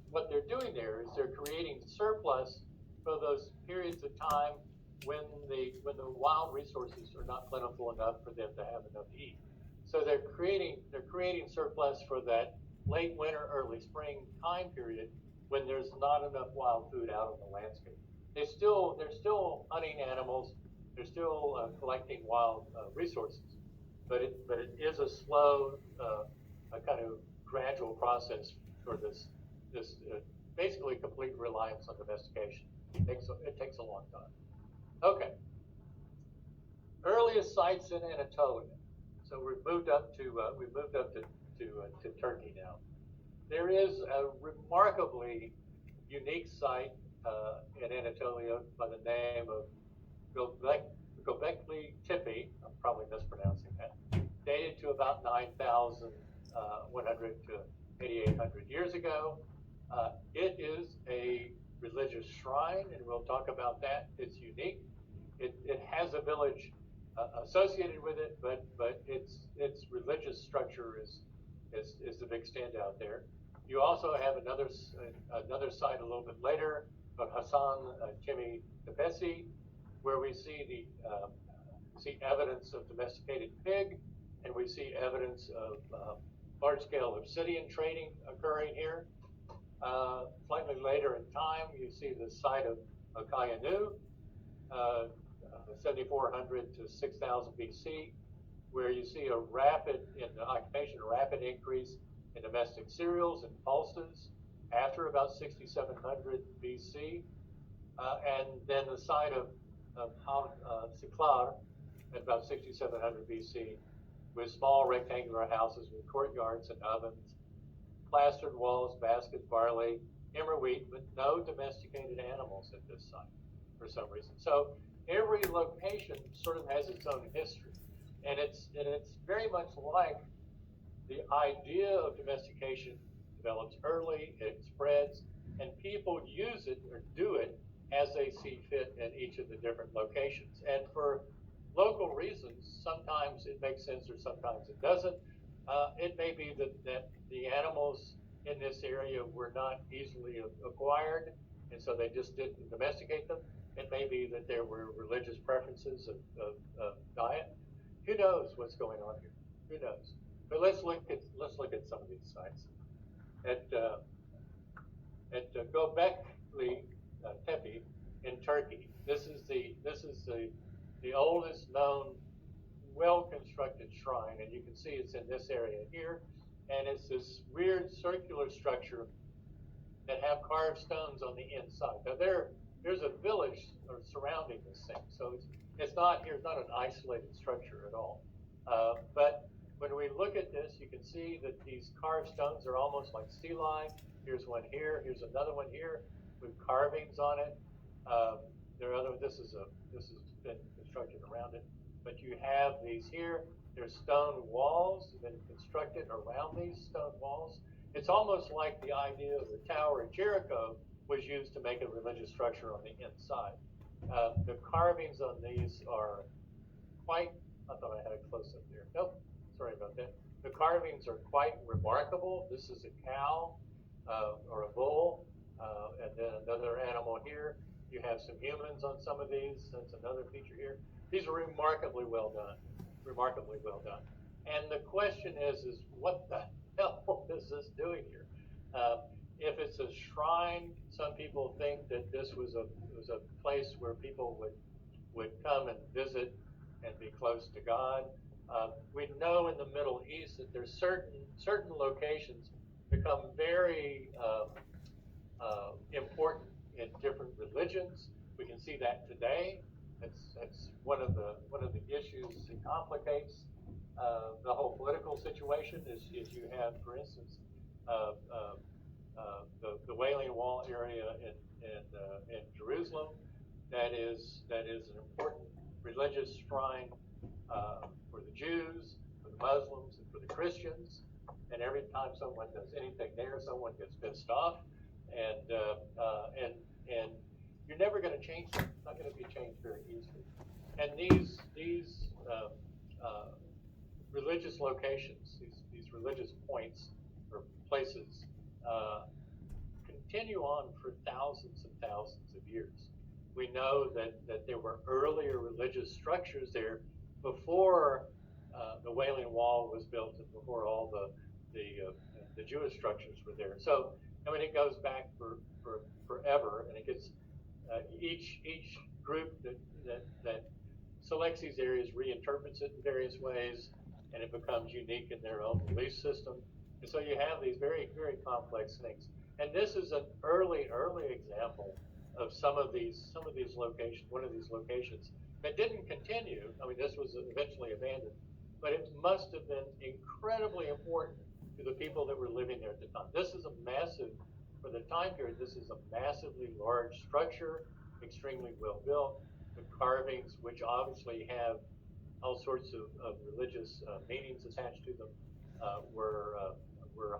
what they're doing there is they're creating surplus for those periods of time when the wild resources are not plentiful enough for them to have enough to eat. So they're creating surplus for that late winter, early spring time period when there's not enough wild food out on the landscape. They're still hunting animals. They're still collecting wild resources, but it is a slow, a kind of gradual process for this basically complete reliance on domestication. It takes a long time. Okay. Earliest sites in Anatolia. So we've moved up to Turkey now. There is a remarkably unique site in Anatolia by the name of Göbekli Tepe. I'm probably mispronouncing that. Dated to about 9,100 to 8,800 years ago. It is a religious shrine, and we'll talk about that. It's unique. It has a village associated with it, but its religious structure is the big standout there. You also have another site a little bit later, of Hasan Chemi Tepesi, where we see evidence of domesticated pig, and we see evidence of large-scale obsidian trading occurring here. Slightly later in time, you see the site of Kayanu, 7,400 to 6,000 BC, where you see a rapid increase in domestic cereals and pulses after about 6,700 BC, and then the site of Siklar at about 6,700 BC, with small rectangular houses with courtyards and ovens, plastered walls, baskets, barley, emmer wheat, but no domesticated animals at this site for some reason. So every location sort of has its own history, and it's very much like the idea of domestication develops early, it spreads, and people use it or do it as they see fit in each of the different locations. And for local reasons, sometimes it makes sense or sometimes it doesn't. It may be that the animals in this area were not easily acquired, and so they just didn't domesticate them. It may be that there were religious preferences of diet. Who knows what's going on here? Who knows? But let's look at some of these sites. At Göbekli Tepe in Turkey, this is the oldest known well-constructed shrine, and you can see it's in this area here, and it's this weird circular structure that have carved stones on the inside. Now there's a village surrounding this thing, so here's not an isolated structure at all. But when we look at this, you can see that these carved stones are almost like stelae. Here's one here. Here's another one here with carvings on it. This has been constructed around it, but you have these here. There's stone walls that have been constructed around these stone walls. It's almost like the idea of the Tower of Jericho was used to make a religious structure on the inside. The carvings on these are quite, I thought I had a close-up there. Nope, sorry about that. The carvings are quite remarkable. This is a cow or a bull and then another animal here. You have some humans on some of these. That's another feature here. These are remarkably well done, remarkably well done. And the question is what the hell is this doing here? If it's a shrine, some people think that this was a place where people would come and visit and be close to God. We know in the Middle East that there's certain locations become very important in different religions. We can see that today. That's one of the issues that complicates the whole political situation. Is you have, for instance, the Wailing Wall area in Jerusalem. That is an important religious shrine for the Jews, for the Muslims, and for the Christians. And every time someone does anything there, someone gets pissed off, and you're never going to change it. It's not going to be changed very easily. And these religious locations, these religious points or places, continue on for thousands and thousands of years. We know that there were earlier religious structures there before the Wailing Wall was built and before all the Jewish structures were there. So I mean, it goes back for forever, and it gets each group that selects these areas reinterprets it in various ways, and it becomes unique in their own belief system. And so you have these very, very complex things. And this is an early example of some of these locations, one of these locations that didn't continue. I mean, this was eventually abandoned, but it must have been incredibly important to the people that were living there at the time. This is a massive, for the time period, this is a massively large structure, extremely well built. The carvings, which obviously have all sorts of religious meanings attached to them, were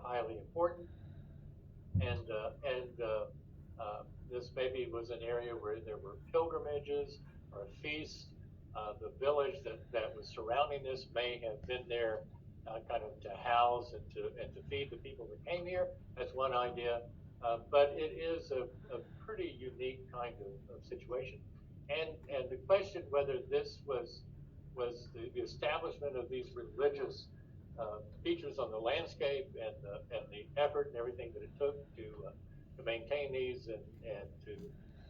highly important. And this maybe was an area where there were pilgrimages or feasts. The village that was surrounding this may have been there kind of to house and to feed the people that came here. That's one idea. But it is a pretty unique kind of situation. And the question whether this was the establishment of these religious features on the landscape and the effort and everything that it took to maintain these and to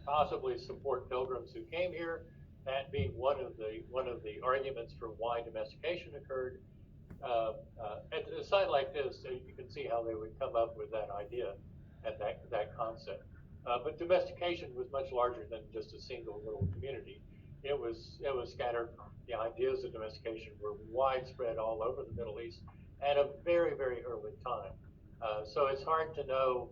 possibly support pilgrims who came here, that being one of the arguments for why domestication occurred. At a site like this, you can see how they would come up with that idea and that concept. But domestication was much larger than just a single little community. It was scattered. The ideas of domestication were widespread all over the Middle East at a very, very early time. So it's hard to know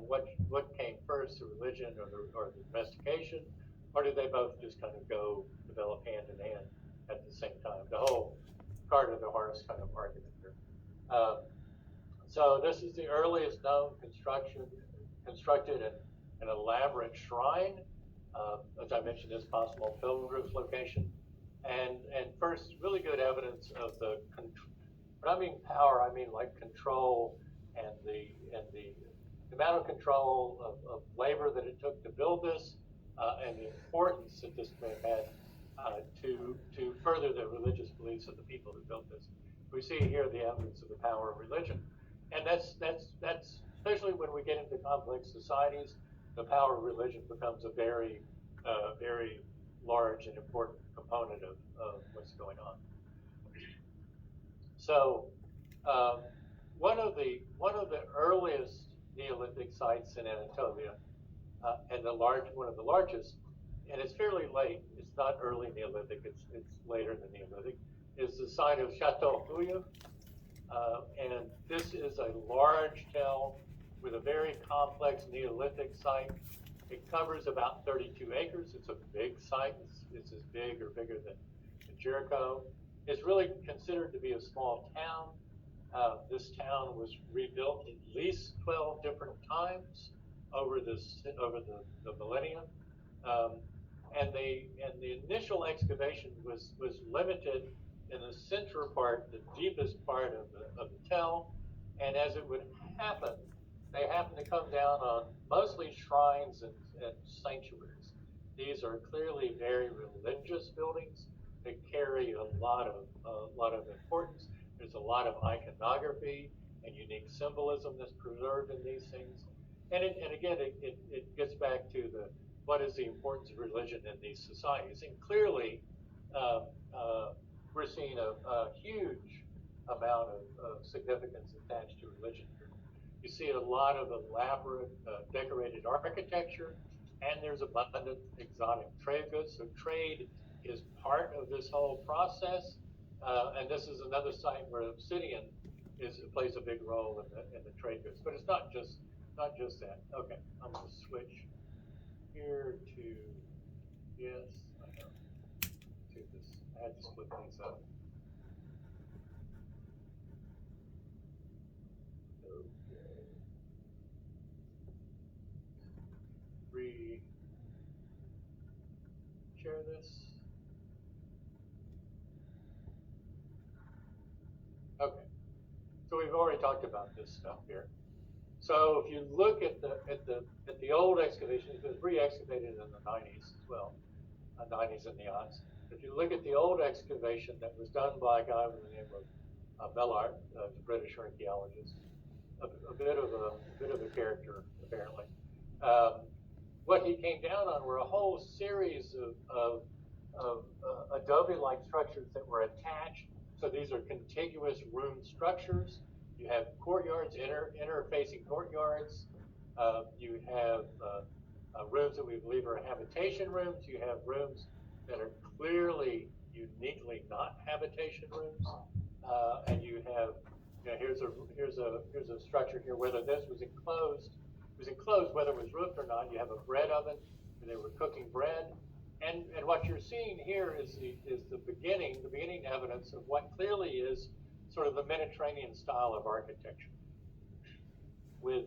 what came first, the religion or the domestication, or did they both just kind of go develop hand in hand at the same time? The whole cart or the horse kind of argument here. So this is the earliest known constructed an elaborate shrine. As I mentioned, this possible pilgrim's location. And first, really good evidence of when I mean power, I mean like control and the amount of control of labor that it took to build this, and the importance that this may have had to further the religious beliefs of the people who built this. We see here the evidence of the power of religion, and that's especially when we get into complex societies, the power of religion becomes a very very large and important component of what's going on. So one of the earliest Neolithic sites in Anatolia, and one of the largest, and it's fairly late. It's not early Neolithic. It's later than Neolithic. Is the site of Chateau Houille, and this is a large tell with a very complex Neolithic site. It covers about 32 acres. It's a big site. It's as big or bigger than Jericho. It's really considered to be a small town. This town was rebuilt at least 12 different times over the millennia, and the initial excavation was limited in the central part, the deepest part of the tell, and as it would happen, they happen to come down on mostly shrines and sanctuaries. These are clearly very religious buildings. They carry a lot of importance. There's a lot of iconography and unique symbolism that's preserved in these things. And again, it gets back to what is the importance of religion in these societies. And clearly, uh, uh, we're seeing a huge amount of significance attached to religion here. You see a lot of elaborate decorated architecture, and there's abundant exotic trade goods. So trade is part of this whole process, and this is another site where obsidian plays a big role in the trade goods. But it's not just that. Okay, I'm going to switch here to yes, I know to this. I had to split these up. Okay. Share this. Okay. So we've already talked about this stuff here. So if you look at the old excavations, it was re-excavated in the 90s as well, 90s and the aughts. If you look at the old excavation that was done by a guy with the name of Bellart, a British archaeologist, a bit of a character apparently. What he came down on were a whole series of adobe-like structures that were attached. So these are contiguous room structures. You have courtyards, interfacing courtyards. You have rooms that we believe are habitation rooms. You have rooms that are clearly, uniquely not habitation rooms. And you have, here's a structure here, whether this was enclosed. It was enclosed, whether it was roofed or not. You have a bread oven, and they were cooking bread. And what you're seeing here is the beginning evidence of what clearly is sort of the Mediterranean style of architecture, with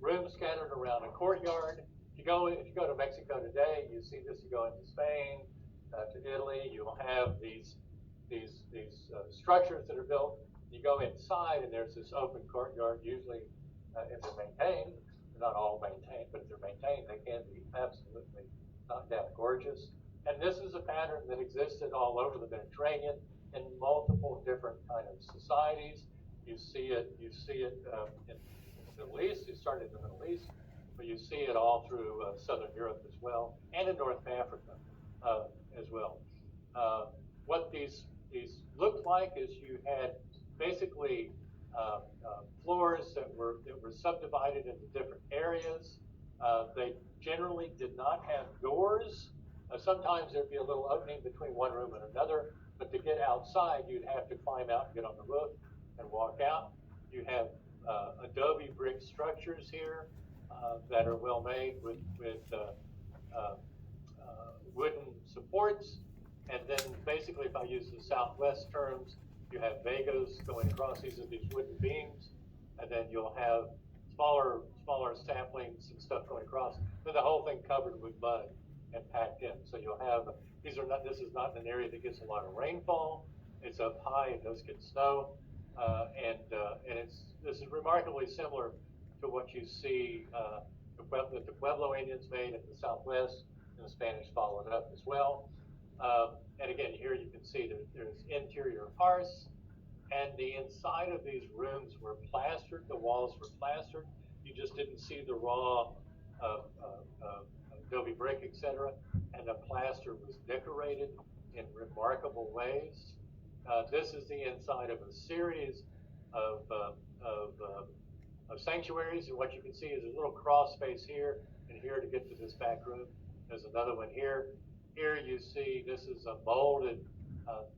rooms scattered around a courtyard. If you go to Mexico today, you see this. You go into Spain, to Italy, you'll have these structures that are built. You go inside, and there's this open courtyard. Usually, if they're maintained, they're not all maintained, but if they're maintained, they can be absolutely knocked down gorgeous. And this is a pattern that existed all over the Mediterranean in multiple different kind of societies. You see it in the Middle East. It started in the Middle East, but you see it all through Southern Europe as well, and in North Africa as well. What these looked like is you had basically floors that were subdivided into different areas. They generally did not have doors. Sometimes there'd be a little opening between one room and another, but to get outside, you'd have to climb out and get on the roof and walk out. You have adobe brick structures here that are well made with wooden supports. And then basically, if I use the Southwest terms, you have vegas going across. These are these wooden beams, and then you'll have smaller saplings and stuff going across. Then the whole thing covered with mud and packed in. So you'll have this is not an area that gets a lot of rainfall. It's up high. It does get snow, and this is remarkably similar to what you see that the Pueblo Indians made in the Southwest, and the Spanish followed up as well. And again, here you can see there's interior hearths, and the inside of these rooms were plastered. The walls were plastered. You just didn't see the raw adobe brick, etc. And the plaster was decorated in remarkable ways. This is the inside of a series of sanctuaries, and what you can see is a little cross space here and here to get to this back room. There's another one here. Here you see this is a molded.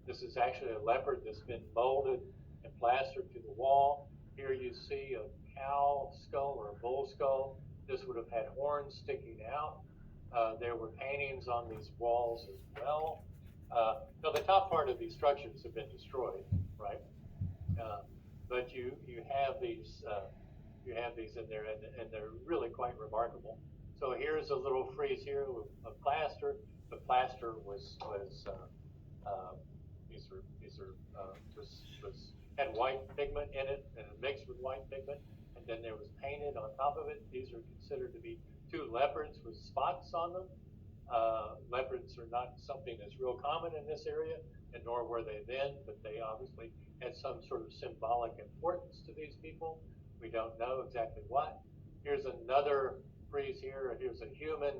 This is actually a leopard that's been molded and plastered to the wall. Here you see a cow skull or a bull skull. This would have had horns sticking out. There were paintings on these walls as well. Now the top part of these structures have been destroyed, right? But you have these in there, and they're really quite remarkable. So here's a little frieze here of plaster. The plaster had white pigment in it, and it mixed with white pigment, and then there was painted on top of it. These are considered to be two leopards with spots on them. Leopards are not something that's real common in this area, and nor were they then, but they obviously had some sort of symbolic importance to these people. We don't know exactly what. Here's another frieze here. Here's a human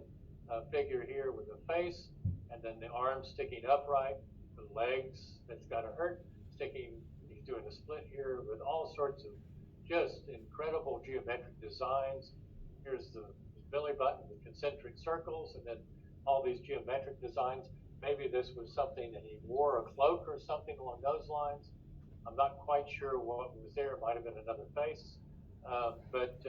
figure here with a face, and then the arms sticking upright, the legs that's got a hurt sticking. He's doing a split here with all sorts of just incredible geometric designs. Here's the belly button with concentric circles, and then all these geometric designs. Maybe this was something that he wore, a cloak or something along those lines. I'm not quite sure what was there. It might have been another face. But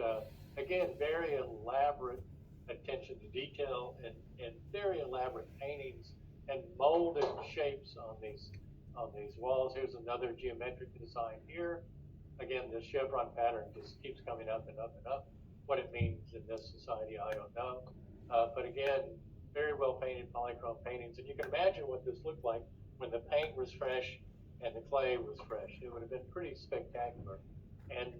again, very elaborate attention to detail and very elaborate paintings and molded shapes on these walls. Here's another geometric design here. Again, the chevron pattern just keeps coming up and up and up. What it means in this society, I don't know. But again, very well painted polychrome paintings. And you can imagine what this looked like when the paint was fresh and the clay was fresh. It would have been pretty spectacular. And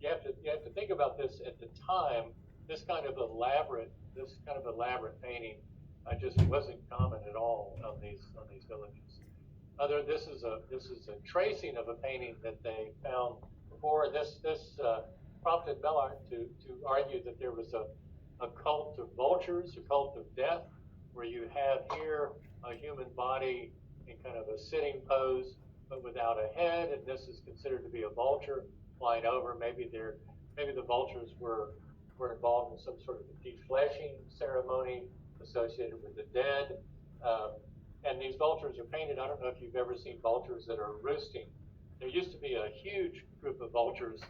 you have to think about this at the time. This kind of elaborate painting just wasn't common at all on these villages. This is a tracing of a painting that they found before. This prompted Mellart to argue that there was a cult of vultures, a cult of death, where you have here a human body in kind of a sitting pose, but without a head, and this is considered to be a vulture flying over. Maybe the vultures were involved in some sort of defleshing ceremony associated with the dead. And these vultures are painted. I don't know if you've ever seen vultures that are roosting. There used to be a huge group of vultures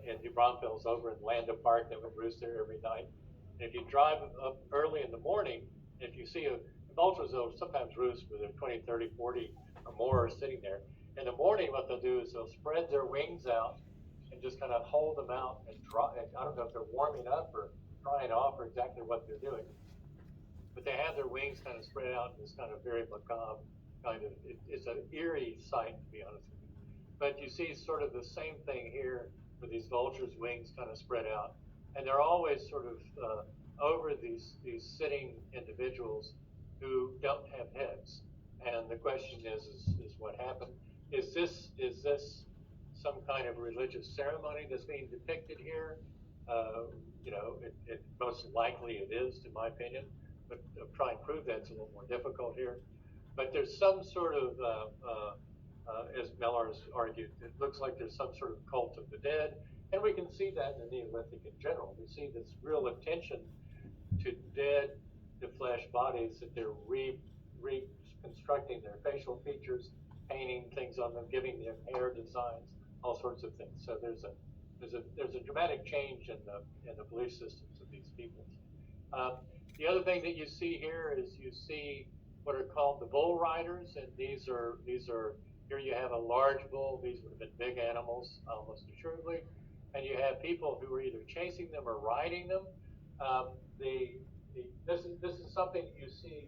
in New Braunfels over in Lando Park that would roost there every night. And if you drive up early in the morning, if you see vultures, they'll sometimes roost with 20, 30, 40 or more sitting there. In the morning, what they'll do is they'll spread their wings out and just kind of hold them out and dry. I don't know if they're warming up or drying off or exactly what they're doing. But they have their wings kind of spread out in this kind of very macabre kind of, it's an eerie sight, to be honest with you. But you see sort of the same thing here with these vultures' wings kind of spread out. And they're always sort of over these sitting individuals who don't have heads. And the question is what happened? Is this some kind of religious ceremony that's being depicted here? It most likely it is, in my opinion. But try and prove that's a little more difficult here. But there's some sort of, as Mellart has argued, it looks like there's some sort of cult of the dead. And we can see that in the Neolithic in general. We see this real attention to dead, defleshed bodies, that they're reconstructing their facial features, painting things on them, giving them hair designs, all sorts of things. So there's a dramatic change in the belief systems of these peoples. The other thing that you see here is you see what are called the bull riders, and these are here you have a large bull. These would have been big animals, almost assuredly, and you have people who are either chasing them or riding them. This is something you see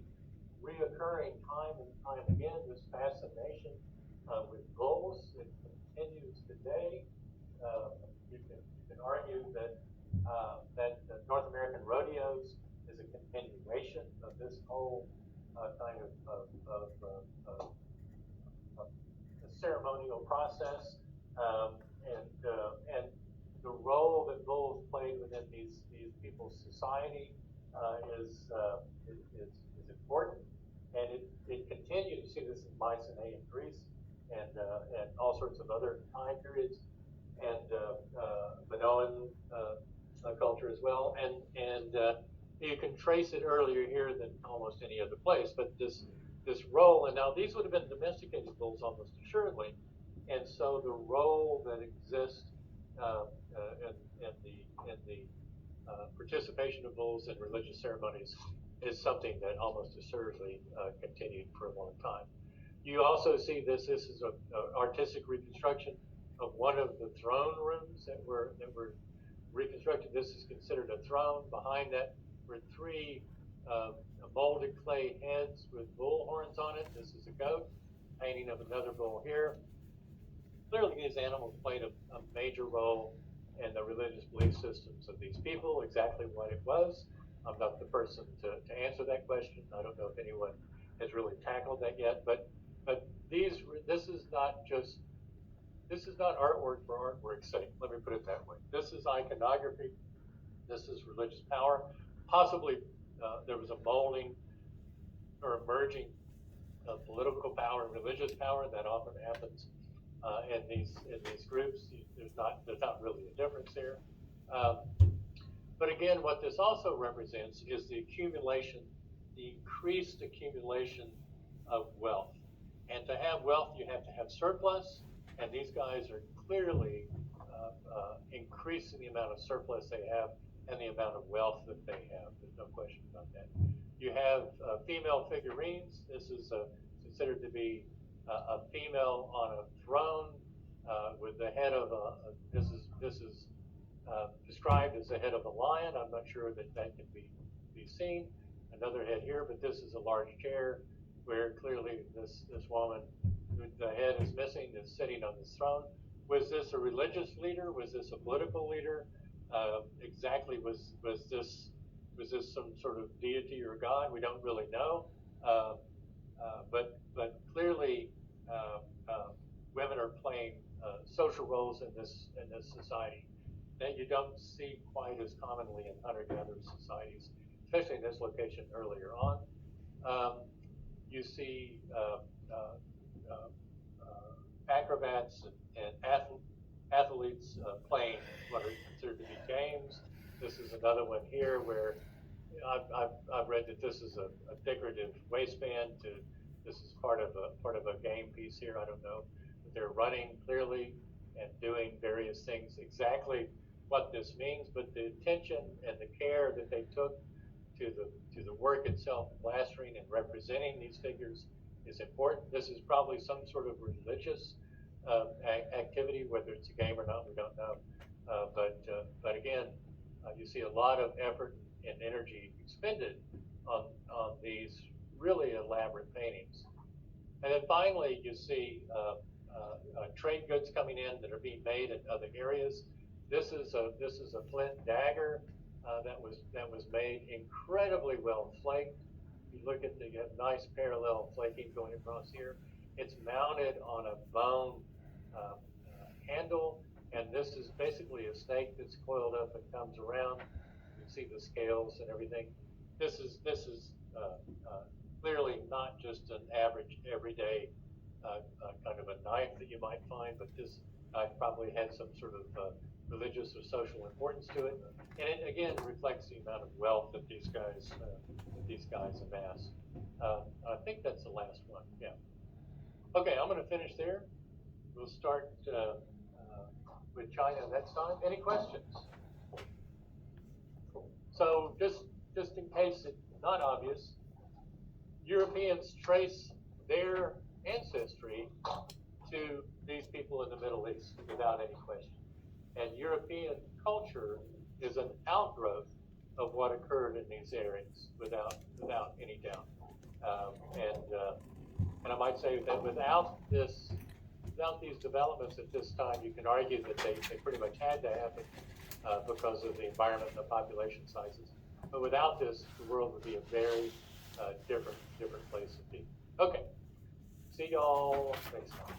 reoccurring time and time again. This fascination with bulls, it continues today. You can argue that North American rodeos is a continuation of this whole kind of ceremonial process, and the role that bulls played within these people's society is important, and it continues. You see this in Mycenaean Greece and all sorts of other time periods, and Minoan culture as well, and you can trace it earlier here than almost any other place. But this role, and now these would have been domesticated bulls almost assuredly, and so the role that exists in the participation of bulls in religious ceremonies is something that almost assuredly continued for a long time. You also see this is an artistic reconstruction of one of the throne rooms that were reconstructed. This is considered a throne. Behind that were three molded clay heads with bull horns on it. This is a goat. Painting of another bull here. clearly these animals played a major role in the religious belief systems of these people. Exactly what it was, I'm not the person to answer that question. I don't know if anyone has really tackled that yet, but this is not just, this is not artwork for artwork's sake. Let me put it that way. This is iconography. This is religious power. Possibly there was a molding or emerging of political power and religious power. That often happens in these groups. There's not really a difference there. Um, but again, what this also represents is the accumulation, the increased accumulation of wealth. And to have wealth, you have to have surplus, and these guys are clearly increasing the amount of surplus they have and the amount of wealth that they have. There's no question about that. You have female figurines. This is considered to be a female on a throne with the head of this is described as the head of a lion. I'm not sure that can be seen. Another head here, but this is a large chair where clearly this woman, the head is missing, is sitting on this throne. Was this a religious leader? Was this a political leader? Exactly, was this some sort of deity or god? We don't really know. But clearly, uh, uh, women are playing social roles in this society that you don't see quite as commonly in hunter-gatherer societies, especially in this location earlier on. Um, you see acrobats and athletes playing what are considered to be games. This is another one here where I've read that this is a decorative waistband. This is part of a game piece here. I don't know, but they're running clearly and doing various things. Exactly what this means, but the attention and the care that they took to the work itself, plastering and representing these figures is important. This is probably some sort of religious activity, whether it's a game or not, we don't know. But again, you see a lot of effort and energy expended on these really elaborate paintings. And then finally, you see trade goods coming in that are being made in other areas. This is a flint dagger that was made incredibly well flaked. You look at the nice parallel flaking going across here. It's mounted on a bone handle, and this is basically a snake that's coiled up and comes around. You can see the scales and everything. This is clearly not just an average everyday kind of a knife that you might find, but this knife probably had some sort of religious or social importance to it, and it again reflects the amount of wealth that these guys amass. I think that's the last one. Yeah. Okay, I'm going to finish there. We'll start with China next time. Any questions? So just in case it's not obvious, Europeans trace their ancestry to these people in the Middle East without any question. And European culture is an outgrowth of what occurred in these areas without any doubt. And I might say that without these developments at this time, you can argue that they pretty much had to happen because of the environment and the population sizes. But without this, the world would be a very different place to be. Okay, see y'all next time.